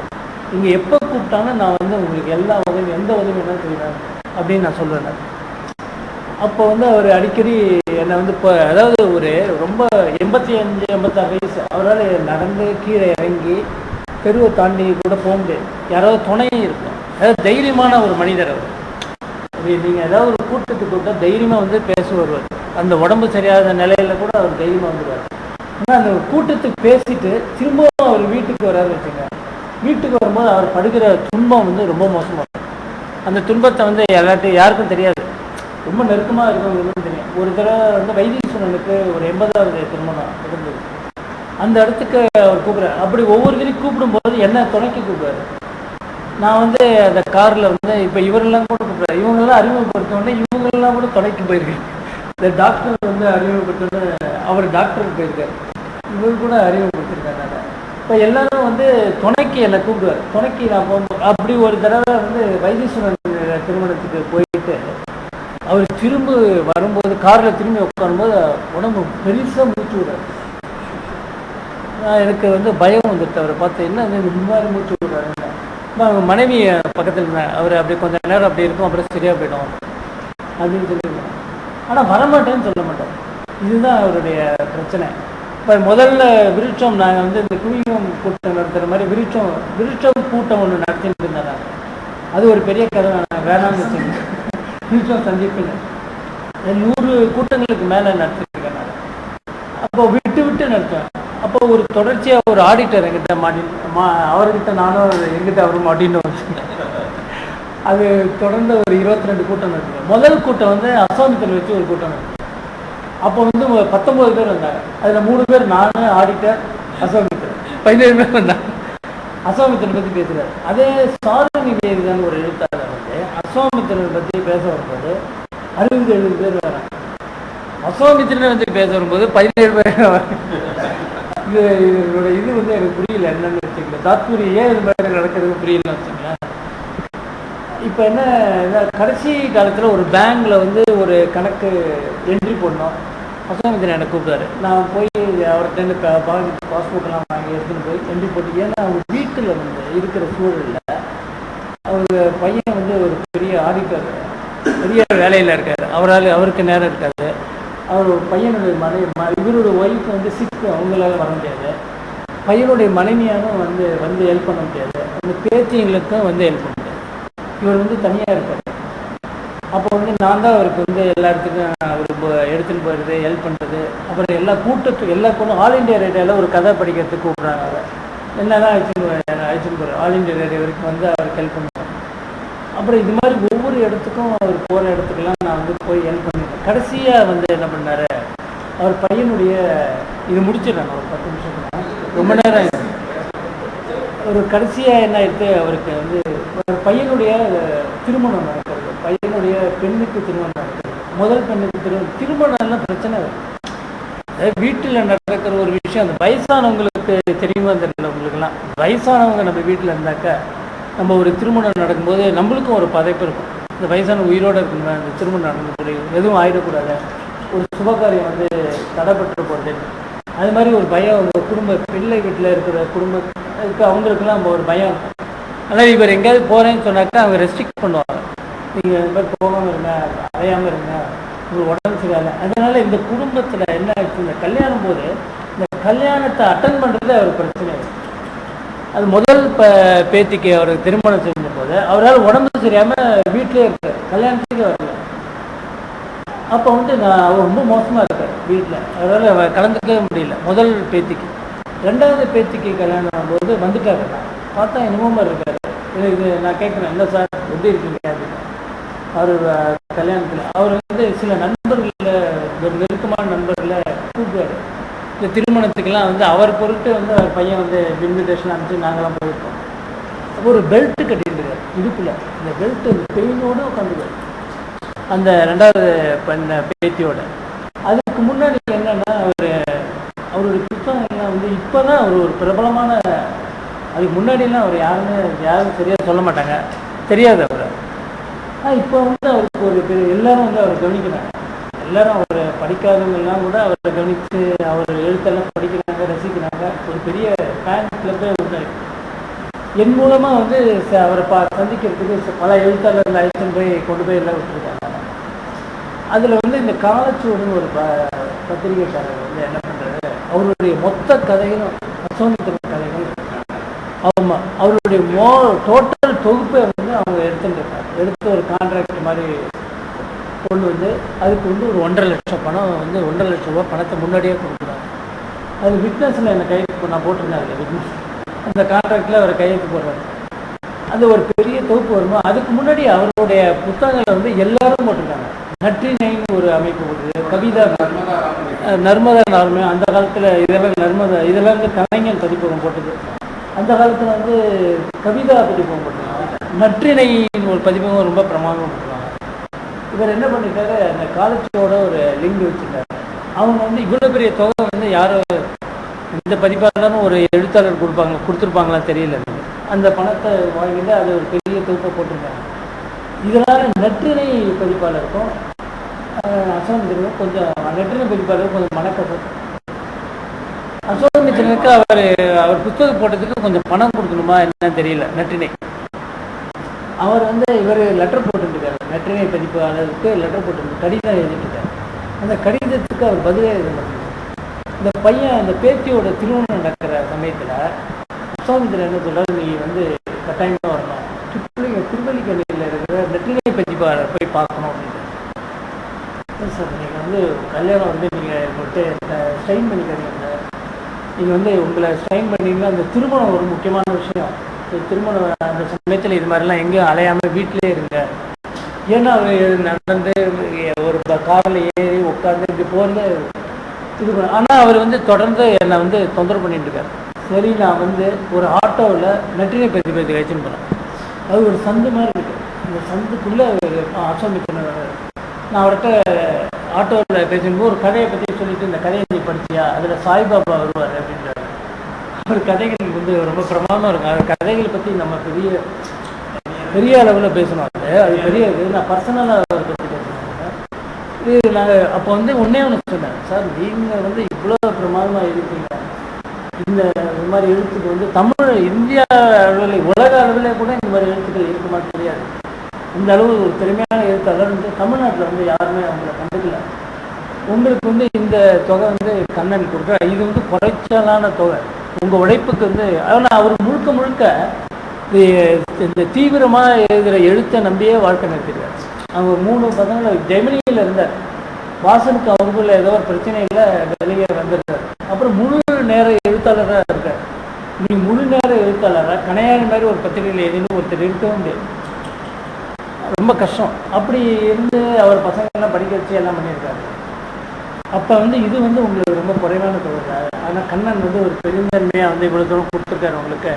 நீங்கள் எப்போ கூப்பிட்டாலும் நான் வந்து உங்களுக்கு எல்லா உதவியும் எந்த உதவி வேணாலும் செய்வேன் அப்படின்னு நான் சொல்லுவேன். அப்போ வந்து அவர் அடிக்கடி என்னை வந்து இப்போ, அதாவது ஒரு ரொம்ப 85 86 வயசு, அவரால் நடந்து கீழே இறங்கி தெருவை தாண்டி கூட போக முடியாது, யாராவது துணையும் இருக்கும். அதாவது தைரியமான ஒரு மனிதர் அவர். நீங்கள் ஏதாவது ஒரு கூட்டத்துக்கு கூப்பிட்டா தைரியமாக வந்து பேச வருவார். அந்த உடம்பு சரியாத நிலையில கூட அவர் தைரியமாக வந்துடுவார். ஆனால் அந்த கூட்டத்துக்கு பேசிட்டு திரும்பவும் அவர் வீட்டுக்கு வராது வச்சுங்க. வீட்டுக்கு வரும்போது அவர் படுகிற துன்பம் வந்து ரொம்ப மோசமாக இருக்கும். அந்த துன்பத்தை வந்து யாருக்கும் தெரியாது, ரொம்ப நெருக்கமாக இருக்கிறவங்களுக்கும் தெரியும். ஒரு தடவை வந்து வைத்தீஸ்வரனுக்கு ஒரு 80வது திருமணம் இருந்தது. அந்த இடத்துக்கு அவர் கூப்பிட்றாரு. அப்படி ஒவ்வொருத்தரையும் கூப்பிடும்போது என்ன துணைக்கு கூப்பிடுவாரு. நான் வந்து அந்த காரில் வந்து இப்போ இவரெல்லாம் கூட கூப்பிட்றாரு. இவங்கெல்லாம் அறிமுகப்படுத்தோடனே இவங்கெல்லாம் கூட துணைக்கு போயிருக்கேன். இந்த டாக்டர் வந்து அறிமுகப்படுத்தோடனே அவர் டாக்டருக்கு போயிருக்காரு, இவர் கூட அறிமுகப்படுத்திருக்காங்க. இப்போ எல்லாரும் வந்து துணைக்கு என்னை கூப்பிடுவார். துணைக்கு நான் போகும்போது அப்படி ஒரு தடவை வந்து வைத்தீஸ்வரன் திருமணத்துக்கு போயிட்டு அவர் திரும்ப வரும்போது காரில் திரும்பி உட்காரும்போது உடம்பு பெருசாக மூச்சு விடுறாரு. எனக்கு வந்து பயம் வந்துட்டு அவரை பார்த்து, என்ன இந்த மாதிரி மூச்சு விடுறாருங்க. அவங்க மனைவி பக்கத்தில் இருந்தேன். அவர் அப்படி கொஞ்சம் நேரம் அப்படி இருக்கும், அப்புறம் சரியாக போயிடும் அப்படின்னு சொல்லியிருந்தேன். ஆனால் வரமாட்டேன்னு சொல்ல மாட்டோம். இதுதான் அவருடைய பிரச்சனை. இப்போ முதல்ல விருட்சம், நாங்கள் வந்து இந்த குவியம் கூட்டம் நடத்துகிற மாதிரி விருட்சம் கூட்டம் ஒன்று நடத்திட்டு இருந்தேன் நான். அது ஒரு பெரிய கதை, நான் வேணாம்னு வச்சுருந்தேன். விருட்சம் சந்திப்புன்னு 100 கூட்டங்களுக்கு மேலே நடத்திருக்கேன் நான். அப்போ விட்டு விட்டு நடத்துவேன். அப்போ ஒரு தொடர்ச்சியாக ஒரு ஆடிட்டர் எங்கிட்ட அவர்கிட்ட நானும் எங்கிட்ட அவரும் மாட்டின்னு வச்சுருக்கேன். அது தொடர்ந்து ஒரு 22 கூட்டம் நடத்துவேன். முதல் கூட்டம் வந்து அசோகமித்திரன் வச்சு ஒரு கூட்டம் நடத்துவேன். அப்போ வந்து 19 பேர் வந்தாங்க. அதில் 3 பேர் நான், ஆடிட்டர், அசோகமித்திரன், 17 பேர் வந்தாங்க. அசோகமித்திரனை பற்றி பேசுகிறார். அதே சாரணி வேதிதான் ஒரு எழுத்தாளர் வந்து அசோகமித்திரனை பற்றி பேச வரும்போது 60-70 பேர் வராங்க. அசோகமித்திரனை வந்து பேச வரும்போது 17 பேர். இது வந்து எனக்கு புரியல, என்னன்னு வச்சுக்கல. தாத்பூரிய ஏன் இது மாதிரி நடக்கிறது புரியலன்னு வச்சுங்களேன். இப்போ என்ன, கடைசி காலத்தில் ஒரு பேங்க்கில் வந்து ஒரு கணக்கு என்ட்ரி போடணும். அசோகமித்திரன் என்னை கூப்பிட்டாரு. நான் போய் அவர்கிட்ட பாஸ்போர்ட்டெல்லாம் வாங்கி எடுத்துன்னு போய் என்ட்ரி போட்டு, ஏன்னா அவங்க வீட்டில் வந்து இருக்கிற சூழலில் அவங்க பையன் வந்து ஒரு பெரிய ஆடிட்டர், பெரிய வேலையில் இருக்கார். அவருக்கு நேரம் இருக்காது. அவர் பையனுடைய இவரோட ஒய்ஃப் வந்து சிக்கு, அவங்களால வர முடியாது. பையனுடைய மனைவியாலும் வந்து ஹெல்ப் பண்ண முடியாது. அந்த பேத்தியங்களுக்கும் வந்து ஹெல்ப் பண்ண முடியாது. இவர் வந்து தனியாக இருப்பார். அப்போ வந்து நான் தான் அவருக்கு வந்து எல்லா இடத்துக்கும் அவர் எடுத்துகிட்டு போகிறது, ஹெல்ப் பண்ணுறது. அப்புறம் எல்லா கூட்டத்துக்கு எல்லா பொண்ணும் ஆல் இண்டியா ரேடியோவில் ஒரு கதை படிக்கிறதுக்கு கூப்பிட்றாங்க. அதை என்னெல்லாம் அழைச்சிட்டு போகிறார். ஆல் இண்டியா ரேடியோ வரைக்கும் வந்து அவருக்கு ஹெல்ப் பண்ணுவார். அப்புறம் இது மாதிரி ஒவ்வொரு இடத்துக்கும் அவர் போகிற இடத்துக்கெல்லாம் நான் வந்து போய் ஹெல்ப் பண்ணிடுறேன். கடைசியாக வந்து என்ன பண்ணார், அவர் பையனுடைய இது முடிச்சிடுறாங்க ஒரு 10 நிமிஷத்துல. ரொம்ப நேரம் ஆயிடுச்சு. ஒரு கடைசியாக என்ன ஆயிடுத்து, அவருக்கு வந்து ஒரு பையனுடைய திருமணம் நடக்கிறது, பையனுடைய பெண்ணுக்கு திருமணம் நடக்கிறது, முதல் பெண்ணுக்கு திருமணம்லாம் பிரச்சனை வருது. வீட்டில் நடக்கிற ஒரு விஷயம், அந்த வயசானவங்களுக்கு தெரியுமா தெரியல உங்களுக்கெல்லாம், வயசானவங்க நம்ம வீட்டில் இருந்தாக்கா நம்ம ஒரு திருமணம் நடக்கும்போது நம்மளுக்கும் ஒரு பதைப்பு இருக்கும். இந்த வயசான உயிரோடு இருக்கணுமே, அந்த திருமணம் நடந்து முடியும், எதுவும் ஆகிடக்கூடாது, ஒரு சுபகாரியம் வந்து தடைப்பட்டு போகிறது, அது மாதிரி ஒரு பயம் உங்கள் குடும்ப பிள்ளை வீட்டில் இருக்கிற குடும்பத்துக்கு அவங்களுக்குலாம் நம்ம ஒரு பயம் இருக்கும். அதனால் இவர் எங்கேயாவது போகிறேன்னு சொன்னாக்கா அவங்க ரெஸ்ட்ரிக்ட் பண்ணுவாங்க, நீங்கள் இந்த மாதிரி போகாமல் இருங்க, அலையாமல் இருங்க, உங்களுக்கு உடம்பு சரியாகலை. அதனால் இந்த குடும்பத்தில் என்ன ஆயிடுச்சு, இந்த கல்யாணம் போது இந்த கல்யாணத்தை அட்டன் பண்ணுறது அவருக்கு பிரச்சனை. அது முதல் பேத்திக்கு அவருக்கு திருமணம் செஞ்ச போது அவரால் உடம்பு சரியாமல் வீட்டிலே இருக்கார், கல்யாணத்துக்கு வரல. அப்போ வந்து அவர் ரொம்ப மோசமாக இருக்கார் வீட்டில், அவரால் கலந்துக்கவே முடியல முதல் பேத்திக்கு. ரெண்டாவது பேத்திக்கு கல்யாணம் ஆகும்போது வந்துட்டார், பார்த்தா என்னமோ இருக்கார். இது நான் கேட்குறேன், என்ன சார் எப்படி இருக்கீங்க அப்படின்னு. அவர் கல்யாணத்தில் அவர் வந்து சில நண்பர்களில், ஒரு நெருக்கமான நண்பர்களை கூப்பிடுவார். இந்த திருமணத்துக்கெல்லாம் வந்து அவர் பொருட்டு வந்து அவர் பையன் வந்து இன்விடேஷன் அனுப்பிச்சு நாங்களாம் போயிருக்கோம். அப்போ ஒரு பெல்ட்டு கட்டிட்டுருக்கார் இடுப்பில், இந்த பெல்ட்டு பெயினோடு உட்காந்துக்கார் அந்த ரெண்டாவது பேத்தியோட. அதுக்கு முன்னாடி என்னென்னா அவருடைய புத்தகங்கள்லாம் வந்து இப்போ தான் அவர் ஒரு பிரபலமான, அதுக்கு முன்னாடிலாம் அவர் யாரும் சரியாக சொல்ல மாட்டாங்க, தெரியாது அவர். இப்போ வந்து அவருக்கு ஒரு எல்லாரும் வந்து அவர் கவனிக்கிறாங்க, எல்லாரும் அவர் படிக்காதவங்கெல்லாம் கூட அவரை கவனித்து அவர் எழுத்தெல்லாம் படிக்கிறாங்க, ரசிக்கிறாங்க. ஒரு பெரிய ஃபேன் கிளப்பே உண்டாயிருக்கு. என் மூலமாக வந்து அவரை சந்திக்கிறதுக்கு பல எழுத்தாளர்கள் அழைச்சிட்டு போய் கொண்டு போய் எல்லாம் விட்டுருக்காங்க. அதில் வந்து இந்த காலச்சுவடுன்னு ஒரு பத்திரிகைக்காரர் வந்து என்ன பண்ணுறாரு, அவருடைய மொத்த கதைகளும் அசோமித்திரன் கதைகள், ஆமாம், அவருடைய டோட்டல் தொகுப்பை வந்து அவங்க எடுத்துட்டுருக்காங்க. எடுத்து ஒரு கான்ட்ராக்ட் மாதிரி கொண்டு வந்து அதுக்கு வந்து ஒரு 1.5 லட்சம் பணம் வந்து 1.5 லட்சம் ரூபா பணத்தை முன்னாடியே கொடுக்குறாங்க. அது விட்னஸில் என்னை கையெழுத்து நான் போட்டிருந்தேன், அதில் விட்னஸ் அந்த கான்ட்ராக்டில் அவர் கையெழுத்து போடுறாரு. அந்த ஒரு பெரிய தொகுப்பு வருமா, அதுக்கு முன்னாடி அவருடைய புத்தகங்களை வந்து எல்லாரும் போட்டிருக்காங்க. நற்றினைன்னு ஒரு அமைப்பு போட்டுது, கவிதா, நர்மதா நார்மே, அந்த காலத்தில் இதெல்லாம் இதெல்லாம் வந்து கலைஞர் பதிப்பகம் போட்டது. அந்த காலத்தில் வந்து கவிதா பதிப்பகம் போட்டிருக்காங்க. நற்றினைன்னு ஒரு பதிப்பகம் ரொம்ப பிரமாதமாக போட்டுருவாங்க. இவர் என்ன பண்ணிட்டாரு, அந்த காலேஜோட ஒரு லிங்க் வச்சுருக்காரு. அவங்க வந்து இவ்வளோ பெரிய தொகை வந்து யாரோ இந்த பதிப்பாளரும் ஒரு எழுத்தாளர் கொடுத்துருப்பாங்களாம் தெரியல. அந்த பணத்தை வாங்கிட்டு அது ஒரு பெரிய தொகுப்பை போட்டிருக்காங்க. இதனால் நற்றினை பதிப்பாளருக்கும் அசோமித்திரனுக்கும் கொஞ்சம், நற்றினை பதிப்பாளருக்கு கொஞ்சம் மனக்கசப்பு. அசோமித்திரனுக்கு அவர் புத்தகம் போட்டதுக்கு கொஞ்சம் பணம் கொடுக்கணுமா என்னன்னு தெரியல. நற்றினை அவர் வந்து இவர் லெட்டர் போட்டுருக்காரு, நற்றினை பதிப்பாளருக்கு லெட்டர் போட்டுருக்கு, கடிதம் எழுதிட்டுருக்காரு. அந்த கடிதத்துக்கு அவர் பதிலே எழுத மாட்டேங்க. இந்த பையன் அந்த பேத்தியோட திருமணம் நடக்கிற சமயத்தில் அசோமித்திரன் என்ன சொல்கிறார், நீ வந்து கட்டாயமாக வரணும், திருவல்லிக்கேணியில் இருக்கிற நற்றினை பதிப்பாளர் போய் பார்க்கணும் அப்படின்னு. சார் நீங்கள் வந்து கல்யாணம் வந்து நீங்கள் உங்கள்கிட்ட ஸ்ட்ரைன் பண்ணிக்கிறீங்க, நீங்கள் வந்து உங்களை ஸ்ட்ரைன் பண்ணிங்கன்னா அந்த திருமணம் ஒரு முக்கியமான விஷயம். திருமணம் அந்த சமயத்தில் இது மாதிரிலாம் எங்கேயும் அலையாமல் வீட்டிலே இருங்க. ஏன்னா அவர் நடந்து ஒரு காரில் ஏறி உட்காந்து இப்படி போகிறது இது பண்ண. ஆனால் அவர் வந்து தொடர்ந்து என்னை வந்து தொந்தரவு பண்ணிட்டு இருக்கார். சரி, நான் வந்து ஒரு ஆட்டோவில் நற்றினை பேசி கழிச்சுன்னு போனேன். அது ஒரு சந்து மாதிரி இருக்குது. இந்த சந்துக்குள்ளே அசோமித்திரன் நான் அவர்கிட்ட ஆட்டோவில் பேசும்போது ஒரு கதையை பற்றி சொல்லிட்டு, இந்த கதையை நீ படிச்சியா, அதில் சாய்பாபா வருவார் அப்படின்றாரு. அவர் கதைகள் வந்து ரொம்ப பிரமாதமாக இருக்கும். அது கதைகளை பற்றி நம்ம பெரிய அளவில் பேசணும். அது பெரிய இது. நான் பர்சனலாக அவரை பற்றி பேசணும். இது நாங்கள் அப்போ வந்து ஒன்றே ஒன்று சொன்னேன், சார் நீங்கள் வந்து இவ்வளோ பிரமாதமாக இருக்கீங்க, இந்த மாதிரி எழுத்துக்கள் வந்து தமிழ் இந்தியா அளவில் உலக அளவில் கூட இந்த மாதிரி எழுத்துக்கள் இருக்குமா தெரியாது. இந்த அளவு ஒரு திறமையான எழுத்தாளர் வந்து தமிழ்நாட்டில் வந்து யாருமே அவங்கள கண்டுக்கல. உங்களுக்கு வந்து இந்த தொகை வந்து கண்ணன் கொடுக்குற, இது வந்து குறைச்சலான தொகை உங்கள் உழைப்புக்கு வந்து. ஆனால் அவர் முழுக்க இந்த தீவிரமாக எழுதுகிற எழுத்தை நம்பியே வாழ்க்கை நடத்திடுறார். அவங்க 3 பசங்களை ஜெமினியில் இருந்தார். வாசனுக்கு அவருக்குள்ள ஏதோ ஒரு பிரச்சனை இல்லை, வெளியே வந்துடுறார். அப்புறம் முழு நேர எழுத்தாளராக இருக்கார். நீ முழு நேர எழுத்தாளராக கணையாளி மாதிரி ஒரு பத்திரிகையில் எதுன்னு ஒருத்தர் இருக்கவும் முடியாது, ரொம்ப கஷ்டம். அப்படி இருந்து அவர் பசங்கள்லாம் படிக்க வச்சு எல்லாம் பண்ணியிருக்காரு. அப்போ வந்து இது வந்து உங்களுக்கு ரொம்ப குறைவான தொகை. ஆனால் கண்ணன் வந்து ஒரு பெருந்தன்மையாக வந்து இவ்வளோ தூரம் கொடுத்துருக்காரு உங்களுக்கு.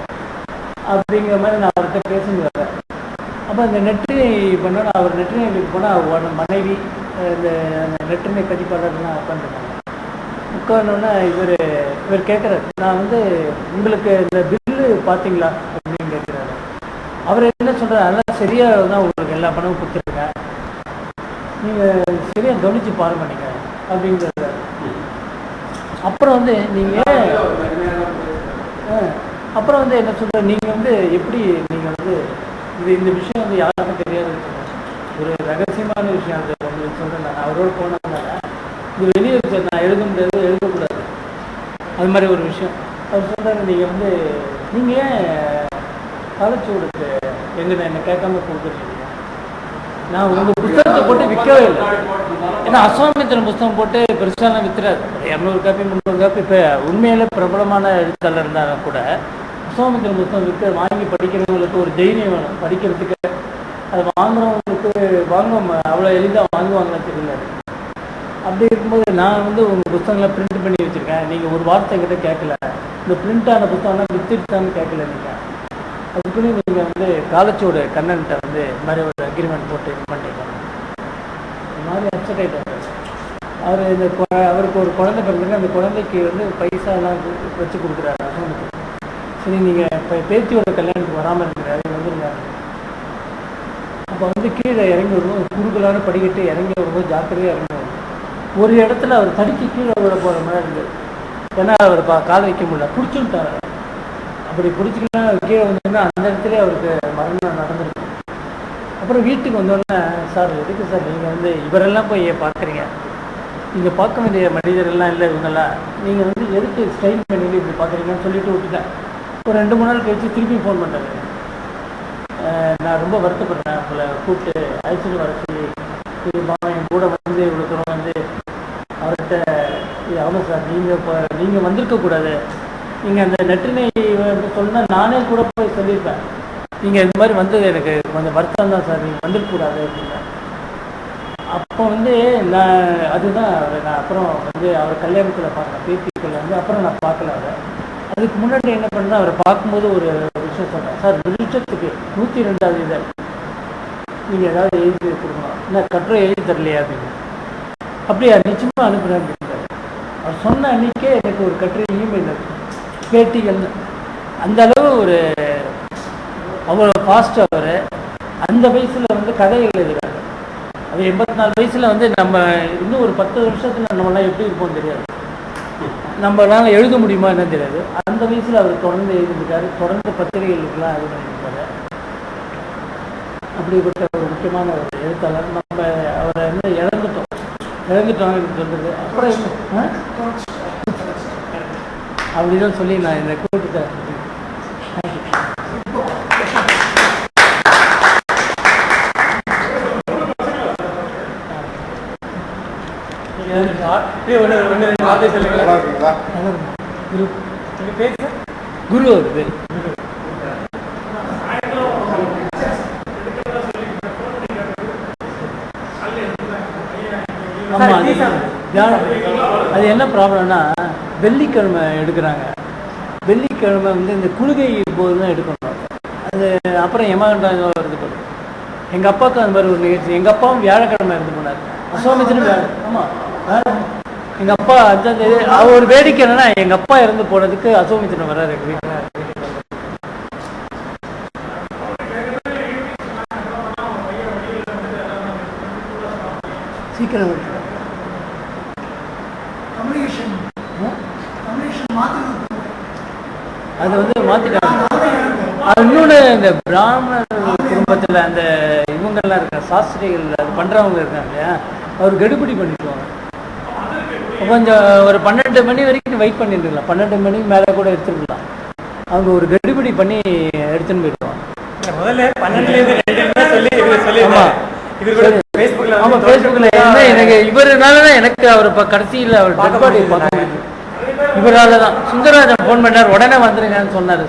அப்படிங்கிற மாதிரி நான் அவர்கிட்ட பேசுன்னு வரேன். அப்போ இந்த நெற்றினை பண்ணோன்னா அவர் நெற்றினைக்கு போனால் அவரோட மனைவி இந்த நெற்றினை கட்டிப்பாளர்லாம் உட்காந்துருக்காங்க. உட்காந்தோன்னா இவர் கேட்குறாரு, நான் வந்து உங்களுக்கு இந்த பில்லு பார்த்தீங்களா அப்படின்னு கேட்குறாரு. அவர் என்ன சொல்கிறார், அதெல்லாம் சரியாக தான் உங்களுக்கு எல்லா பணமும் கொடுத்துருக்கேன், நீங்கள் சரியாக கவனித்து பாருங்க நீங்கள் அப்படிங்கிறாரு. அப்புறம் வந்து நீங்கள் அப்புறம் வந்து என்ன சொல்கிற, நீங்கள் வந்து எப்படி நீங்கள் வந்து இந்த விஷயம் வந்து யாருக்கும் தெரியாது, ஒரு ரகசியமான விஷயம் அது உங்களுக்கு சொல்கிறேன். நான் அவரோட போனதுனால இது வெளியே நான் எழுத முடியாது, எழுதக்கூடாது, அது மாதிரி ஒரு விஷயம். அவர் சொல்கிறாரு, நீங்கள் வந்து நீங்கள் ஏன் காலச்சூடுக்கு என்னை கேட்காம கொடுக்குறீங்க, நான் உங்கள் புத்தகத்தை போட்டு விற்கவே இல்லை. ஏன்னா அஸ்வாமித்திரன் புத்தகம் போட்டு பெருசாலாம் விற்றுறாரு, 200 காப்பி 300 காப்பி. இப்போ உண்மையில பிரபலமான எழுத்தாளர் இருந்தாலும் கூட அஸ்வாமித்திரன் புத்தகம் வாங்கி படிக்கிறவங்களுக்கு ஒரு தைரியம் வேணும் படிக்கிறதுக்கு. அது வாங்குறவங்களுக்கு அவ்வளோ எளிதாக வாங்குவாங்கன்னு தெரியல. அப்படி இருக்கும்போது நான் வந்து உங்கள் புத்தகங்களை பிரிண்ட் பண்ணி வச்சுருக்கேன், நீங்கள் ஒரு வார்த்தை என்கிட்ட கேட்கல, இந்த பிரிண்டான புத்தகம்லாம் வித்துட்டான்னு கேட்கல நீங்கள், அதுக்குன்னு நீங்கள் வந்து காலச்சோடு கண்ணன்கிட்ட வந்து இந்த மாதிரி ஒரு அக்ரிமெண்ட் போட்டு இது பண்ணிக்கலாம். இந்த மாதிரி அப்செட் ஆகிட்டார் அவர். அவருக்கு ஒரு குழந்தை பிறந்திருக்கு, அந்த குழந்தைக்கு வந்து பைசாலாம் வச்சு கொடுக்குறாரு அசோனுக்கு. சரி நீங்கள் இப்போ பேத்தியோட கல்யாணத்துக்கு வராமல் இருக்கிறாரு, வந்துருந்தாரு. அப்போ வந்து கீழே இறங்கி வருவோம், குறுகலான படிக்கட்டு இறங்கி வரும்போது ஜாக்கிரதையாக இறங்கி வரும். ஒரு இடத்துல அவர் தடுக்கி கீழே விட போகிற மாதிரி இருந்தது. ஏன்னா அவர் கால் வைக்க முடியல, பிடிச்சுட்டார். அப்படி பிடிச்சிக்கலாம் கீழே வந்தோன்னா அந்த இடத்துல அவருக்கு மரணம் நடந்துருக்கு. அப்புறம் வீட்டுக்கு வந்தோடனே, சார் எதுக்கு சார் நீங்கள் வந்து இவரெல்லாம் போய் பார்க்குறீங்க, நீங்கள் பார்க்க வேண்டிய மனிதரெல்லாம் இல்லை இவங்கெல்லாம், நீங்கள் வந்து எதுக்கு ஸ்டைல் பண்ணிட்டு இப்படி பார்க்குறீங்கன்னு சொல்லிட்டு விட்டுட்டேன். ஒரு 2-3 நாள் கழிச்சு திருப்பி ஃபோன் பண்ணுறாங்க, நான் ரொம்ப வருத்தப்படுறேன், உங்களை கூப்பிட்டு அழைச்சிட்டு வர சொல்லி என் கூட வந்து இவ்வளோ தூரம் வந்து அவர்கிட்ட ஆமாம் சார், நீங்கள் வந்திருக்கக்கூடாது, நீங்கள் அந்த நெற்றினை வந்து சொன்னால் நானே கூட போய் சொல்லியிருப்பேன், நீங்கள் இது மாதிரி வந்தது எனக்கு கொஞ்சம் வருத்தம் தான் சார், நீங்கள் வந்திருக்கக்கூடாது அப்படின்னா. அப்போ வந்து அதுதான் நான் அப்புறம் வந்து அவர் கல்யாணத்தில் பார்த்தேன், பேத்திக்குள்ள வந்து அப்புறம் நான் பார்க்கல அவரை. அதுக்கு முன்னாடி என்ன பண்ணேன், அவரை பார்க்கும்போது ஒரு விஷயம் சொன்னேன், சார் வெளிச்சத்துக்கு 102வது இதழ் நீங்கள் ஏதாவது எழுதி கொடுக்கணும், நான் கட்டுரை எழுதி தரலையா அப்படின்னு. அப்படியா, நிச்சயமாக அனுப்புகிறேன் அப்படின்றார். அவர் சொன்ன அன்றைக்கே எனக்கு ஒரு கட்டுரை இமெயில் பேட்டிகள். அந்த அளவு ஒரு அவ்வளோ ஃபாஸ்ட் அவர். அந்த வயசில் வந்து கதைகள் எழுதுகிறாங்க. அது 84 வயசில் வந்து நம்ம இன்னும் ஒரு 10 வருஷத்தில் நம்மளாம் எப்படி இருப்போம் தெரியாது, நம்மளால எழுத முடியுமா என்ன தெரியாது. அந்த வயசில் அவர் தொடர்ந்து எழுதியிருக்காரு, தொடர்ந்து பத்திரிகைகளுக்கெல்லாம் இது பண்ணியிருக்காரு. அப்படிப்பட்ட ஒரு முக்கியமான ஒரு எழுத்தாளர். நம்ம அவரை வந்து இழந்துட்டோம் சொல்றது. அப்புறம் என்ன அப்படிதான் சொல்லி நான் இந்த கூட்டத்தை குரு வருது. அது என்ன ப்ராப்ளம்னா, வெள்ளிக்கிழமை எடுக்கிறாங்க. வெள்ளிக்கிழமை வந்து இந்த குழுகை போது தான் எடுக்கணும். அது அப்புறம் யமகண்டாக இருந்து போடும். எங்கள் அப்பாவுக்கு அந்த மாதிரி ஒரு நிகழ்ச்சி. எங்கள் அப்பாவும் வியாழக்கிழமை இருந்து போனார். அசோமித்திரன் ஆமாம், எங்கள் அப்பா அந்த ஒரு வேடிக்கை என்னன்னா, எங்கள் அப்பா இறந்து போனதுக்கு அசோமித்திரன் வர்றாரு எங்கள் வீட்டில். சீக்கிரம் அது வந்து மாற்றிட்டாங்க. அது இன்னொன்று, இந்த பிராமணர் குடும்பத்தில் அந்த இவங்கெல்லாம் இருக்காங்க, சாஸ்திரிகள் அது பண்ணுறவங்க இருக்காங்க இல்லையா, அவர் கெடுபிடி பண்ணிக்குவாங்க. கொஞ்சம் ஒரு 12 மணி வரைக்கும் வெயிட் பண்ணிட்டுருக்கலாம், 12 மணிக்கு மேலே கூட எடுத்துருக்கலாம். அவங்க ஒரு கெடுபிடி பண்ணி எடுத்துன்னு போயிடுவாங்க. முதல்ல 12 சொல்லி ஃபேஸ்புக்கில் என்ன எனக்கு இவருனால தான் எனக்கு அவர் இப்போ கடைசியில் அவர் டெட் பாடி பார்க்க முடியுது. இவரால் தான் சுந்தரராஜன் ஃபோன் பண்ணார், உடனே வந்துருங்கன்னு சொன்னார்.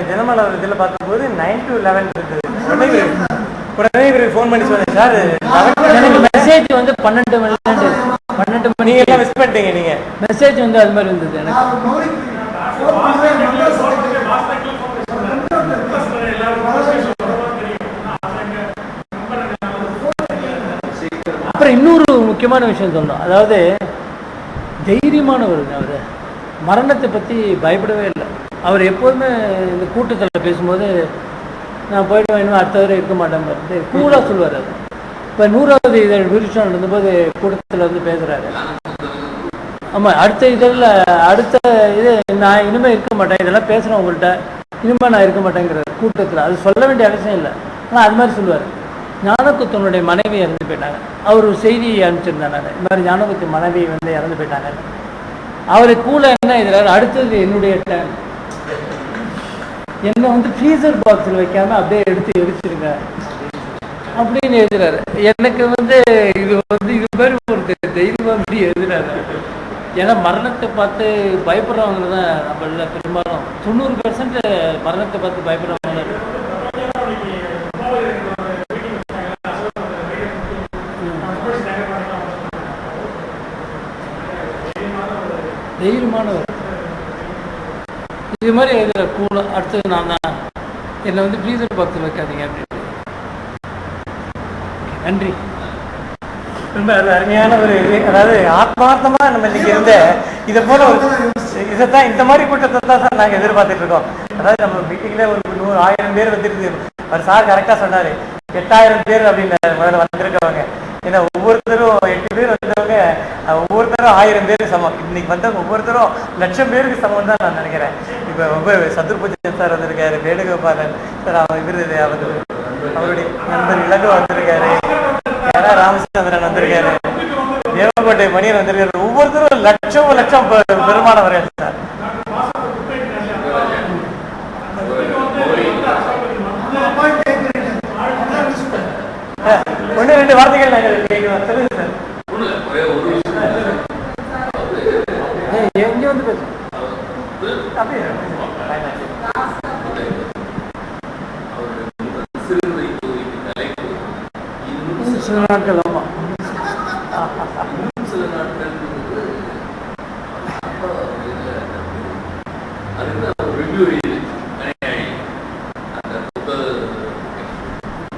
தினமலர் இதில் பார்க்கும்போது 9 to 11 இருந்தது. உடனே இவருக்கு ஃபோன் பண்ணி சொன்னேன், சார்
எனக்கு மெசேஜ் வந்து 12 மணி
எல்லாம் மிஸ் பண்ணிட்டீங்க நீங்கள்.
மெசேஜ் வந்து அது மாதிரி இருந்தது எனக்கு. அப்புறம் இன்னொரு முக்கியமான விஷயம் சொல்லணும். அதாவது தைரியமானவர் அவர். மரணத்தை பற்றி பயப்படவே இல்லை. அவர் எப்போதுமே இந்த கூட்டத்தில் பேசும்போது நான் போயிடுவேன், இன்னும் அடுத்த வரை இருக்க மாட்டேன் கூலாக சொல்லுவார். அது இப்போ 100வது இதழ் விருஷம் நடந்தபோது கூட்டத்தில் வந்து பேசுகிறாரு. ஆமாம், அடுத்த இதழில் அடுத்த இது நான் இனிமேல் இருக்க மாட்டேன், இதெல்லாம் பேசுகிறேன் உங்கள்கிட்ட, இனிமேல் நான் இருக்க மாட்டேங்கிற கூட்டத்தில். அது சொல்ல வேண்டிய அவசியம் இல்லை, ஆனால் அது மாதிரி சொல்லுவார். ஞானகுத்தனுடைய மனைவி இறந்து போயிட்டாங்க. அவர் ஒரு செய்தி அனுப்பிச்சிருந்தேன் நான், இந்த மாதிரி ஞானகுத்தி மனைவி வந்து இறந்து போயிட்டாங்க. அவரு கூட என்ன எழுதுறாரு, அடுத்தது என்னுடைய டேன், என்னை வந்து ஃப்ரீசர் பாக்ஸில் வைக்காம அப்படியே எடுத்து எரிச்சிருங்க அப்படின்னு எழுதுறாரு. எனக்கு வந்து இது மாதிரி ஒரு தைரியமாக அப்படி எழுதுறாரு. ஏன்னா மரணத்தை பார்த்து பயப்படுறவங்க தான் நம்மள பெரும்பாலும் 90% மரணத்தை பார்த்து பயப்படுறவங்க. தைரியமானவர் இது மாதிரி எழுதுற கூட. அடுத்தது நான் தான், என்னை வந்து ஃப்ரீசர் பாக்ஸில் வைக்காதீங்க அப்படின்னு. நன்றி.
ரொம்ப அருமையான ஒரு இது. அதாவது ஆத்மார்த்தமா நம்ம இன்னைக்கு இருந்த இதை போல ஒரு இதைத்தான், இந்த மாதிரி கூட்டத்தை தான் சார் நாங்கள் எதிர்பார்த்துட்டு இருக்கோம். அதாவது நம்ம மீட்டிங்ல ஒரு 100,000 பேர் வந்துருக்கு. அவர் சார் கரெக்டா சொன்னாரு, 8,000 பேர் அப்படின்னு முதல்ல வந்திருக்கவங்க. ஏன்னா ஒவ்வொருத்தரும் 8 பேர் வந்தவங்க, ஒவ்வொருத்தரும் 1000 பேருக்கு சமம். இன்னைக்கு வந்தவங்க ஒவ்வொருத்தரும் 1,00,000 பேருக்கு சமம் தான் நான் நினைக்கிறேன். இப்போ ஒவ்வொரு சதுர்பூஜன் சார் வந்திருக்காரு, வேணுகோபாலன் சார், அவருடைய நண்பர் இலகு வந்திருக்காரு, ராமச்சந்திரன் வந்திருக்காரு, தேவகோட்டை மணியன் வந்திருக்காரு. ஒவ்வொருத்தரும் லட்சம் பெருமானவர்கள் சார். ஒன்று 2 வார்த்தைகள் நாங்கள் கேட்கிறோம். சொல்லுங்க சார்.
எங்கே வந்து பேச
அப்படியே
சில நாட்கள். ஆமாம்,
சில நாட்கள் அதுக்கு ரிவ்யூ அந்த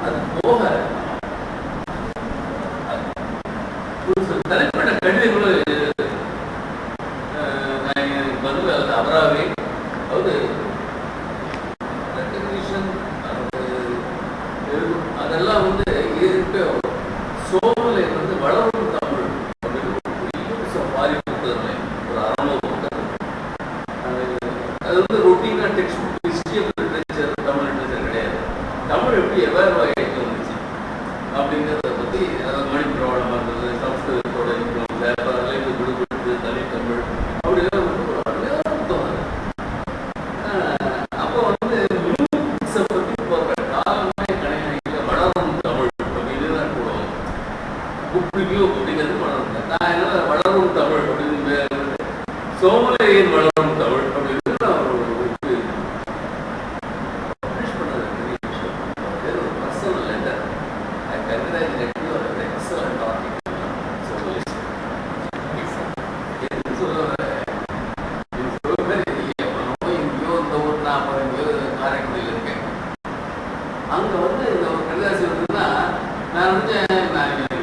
அது போக தனிப்பட்ட கடிதங்களும் வந்து அவராகவே அதாவது ரெக்கக்னிஷன் அதெல்லாம் வந்து சோழலை வந்து வளரும் தமிழ் அப்படின்னு மாறி கொடுத்ததுமே ஒரு அறநூறு. அது வந்து ரொட்டீனா text book history of literature, Tamil literature கிடையாது. தமிழ் எப்படி எவ்வாறு வந்துச்சு அப்படிங்கிறத பற்றி, அதாவது மணிப்பிரவாளமாக இருந்தது, சம்ஸ்கிருதத்தோட இருந்து விடுபட்டு தனித்தமிழ் அப்படிலாம் வந்து ஒரு அருமையான புத்தகம். அப்போ வந்து மியூசிக்ஸை பற்றி போகிற காலமே கிடையாது. வளரும் தமிழ் அப்படின்னு தான் போடுவோம். புக் ரிவ்யூ அப்படிங்கிறது வளரும். நான் என்ன வளரும் தமிழ் அப்படின்னு சோமலையின் வளரும் தமிழ் அப்படின்னு நான் ஒரு பப்ளிஷ் பண்ணது பெரிய விஷயம். ஒரு personal letter. I congratulate you on an excellent article. காரைக்குடியில் இருக்கேன். அங்க வந்து இந்த ஒரு கடிதாசி வந்துன்னா நான் வந்து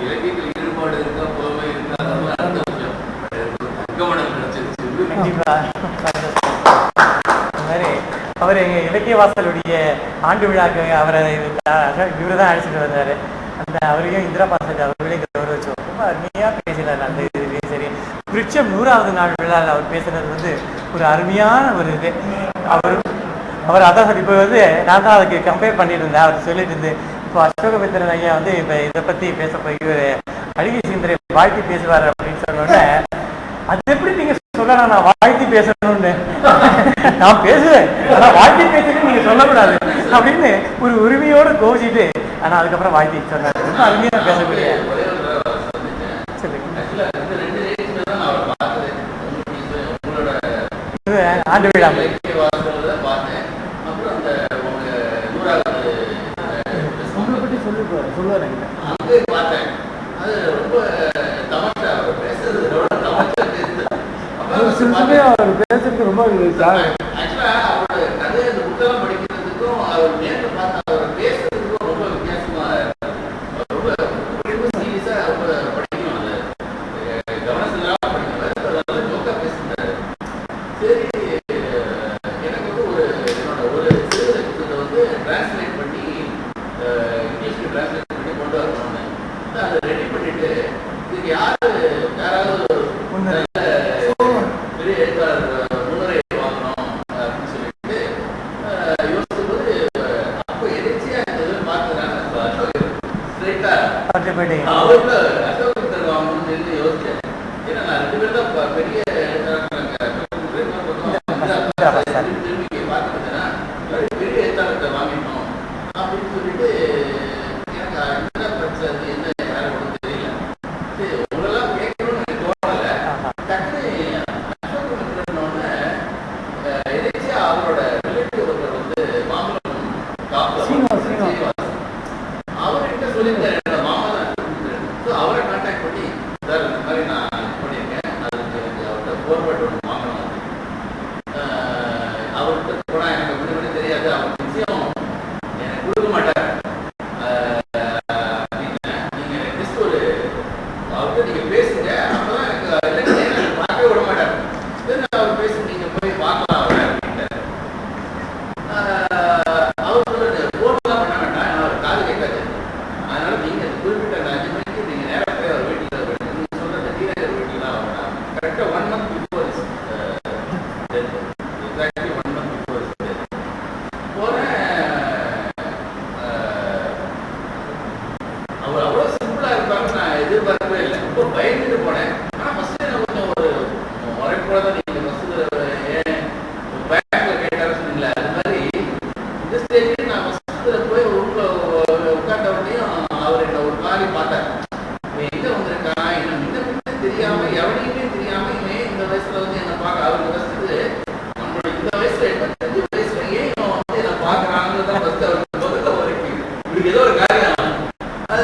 இலக்கியத்தில் ஈடுபாடு இருக்கா, புலமை இருக்கா, அதெல்லாம் அடுத்த விஷயம். தங்கமணம் கிடைச்சிருச்சு.
கண்டிப்பா. மாதிரி அவர் எங்க இலக்கிய வாசலுடைய ஆண்டு விழாக்கு அவரை இவரு தான் அழைச்சிட்டு வந்தாரு. அந்த அவரையும் இந்திரா பாசன் அவர்களையும் கௌரவிச்சோம். ரொம்ப அருமையா பேசினார். அந்த இதுலையும் சரி, விருட்சம் 100வது நாள் விழாவில் அவர் பேசுறது வந்து ஒரு அருமையான ஒரு இது. அவர் அதான் சொல்லி, இப்போ வந்து நான் தான் அதுக்கு கம்பேர் பண்ணிட்டு இருந்தேன். அவர் சொல்லிட்டு இருந்து, இப்போ அசோகமித்திரன் ஐயா வந்து இப்போ இதை பத்தி பேச போய் இவர் அழகிய சீந்தரை வாழ்த்தி பேசுவார் அப்படின்னு சொன்னோடனே, அது எப்படி நீங்க சொல்லலாம் நான் வாழ்த்தி பேசணும்னு? நான் பேசுவேன், ஆனா வாழ்த்தி பேசுறேன்னு நீங்க சொல்லக்கூடாது அப்படின்னு ஒரு உரிமையோடு கோவிச்சிட்டு, ஆனா அதுக்கப்புறம் வாழ்த்தி சொன்னார். ரொம்ப அருமையா பேசக்கூடிய ஆண்டு விழா
அவர் பேசுறதுக்கு ரொம்ப
ஆக்சுவலா அவரோட கதை அந்த புத்தகம் படிக்கிறதுக்கும் அவர் நேரில் பார்த்து அவர் பேசுறதுக்கும் ரொம்ப வித்தியாசமா ரொம்ப சீரியஸா ரொம்ப இதுக்கு யாராவது
முன்னரே
பெரிய எழுத்தாளர் முன்னுரை வாங்கணும் அப்படின்னு சொல்லிட்டு யோசிக்கும்போது அப்போ எதிர்ச்சியா இந்த பார்த்ததுனால ஸ்ட்ரைட்டா
போயிட்டீங்க.
அவருக்கு அசோகத்தர் வாங்கணும்னு யோசிச்சேன். ஏன்னா நான் 2 பேர் தான் பெரிய திரும்பி பார்த்துருந்தேன்னா பெரிய எழுத்தாளர்கிட்ட வாங்கிட்டோம் அப்படின்னு சொல்லிட்டு எனக்கு என்ன பிரச்சனை என்ன வேலை ஒன்றும் தெரியல. உங்களெல்லாம் கேட்கணும்னு எனக்கு தோணலை. டக்குனு அசோகத்தோடனே எதிர்ச்சியா அவரோட ரிலேட்டிவ் ஒருத்தர் வந்து மாமல்லம் சீனிவாசன் அவர்கிட்ட சொல்லியிருந்தாரு. என்னோட மாமா தான் அவரை கான்டாக்ட் பண்ணி சார் இந்த மாதிரி நான் இது பண்ணியிருக்கேன், அதுக்கு அவர்கிட்ட ஃபோர்வர்ட் ஒன்று வாங்கணும். அவர்கிட்ட போனால் எனக்கு முன்னாடி தெரியாது, அவர் நிச்சயம் எனக்கு கொடுக்க மாட்டார் அப்படின்னு நீங்கள் ஜஸ்ட் ஒரு அவர்கிட்ட நீங்கள் பேசுங்க, அப்போதான் எனக்கு இல்லைன்னு எனக்கு பார்க்கவே விட மாட்டார். அவர் பேசி நீங்கள் போய் பார்க்கலாம் அவரை அப்படின்ட்டு. அவர் சொல்லுறது ஃபோன்லாம் பண்ண வேண்டாம், அவர் காது கேட்காது. அதனால நீங்கள் குறிப்பிட்ட 5 மணிக்கு நீங்கள் நேராக போய் அவர் வீட்டில் நீங்கள் சொல்கிற டீனேஜர் வீட்டில் தான் அவர் கரெக்டாக 1 month before exactly 1 month before போகிறேன். அவர் அவ்வளோ சிம்பிளாக இருப்பாங்கன்னு நான் எதிர்பார்க்கவே இல்லை. ரொம்ப பயந்துட்டு போனேன். ஆனால் ஃபஸ்ட்டு நான் கொஞ்சம் ஒரு முறைப்போட தான் நீங்கள் ஃபஸ்ட்டு ஏன் பேங்க்கில் கேட்டாருன்னு சொன்னீங்களே, அது மாதிரி இந்த ஸ்டேஜ்லேயே நான் ஃபஸ்ட்டு போய் ரூமில் உட்கார்ந்த உடனேயும் அவர் என்ன ஒரு காலி பார்த்தார். இவன் எங்கே வந்திருக்கான், என்ன முன்ன தெரியாமல் எவனையுமே தெரியாமல் இவன் இந்த வயசில் வந்து என்னை பார்க்க அவருக்கு ஃபஸ்ட்டு நம்மளோட இந்த வயசில் 85 வயசுல ஏன் இவன் வந்து என்னை பார்க்குறாங்கன்னு தான் ஃபஸ்ட்டு அவருக்கு முதல்ல ஒரு இவருக்கு ஏதோ ஒரு காரியம் அது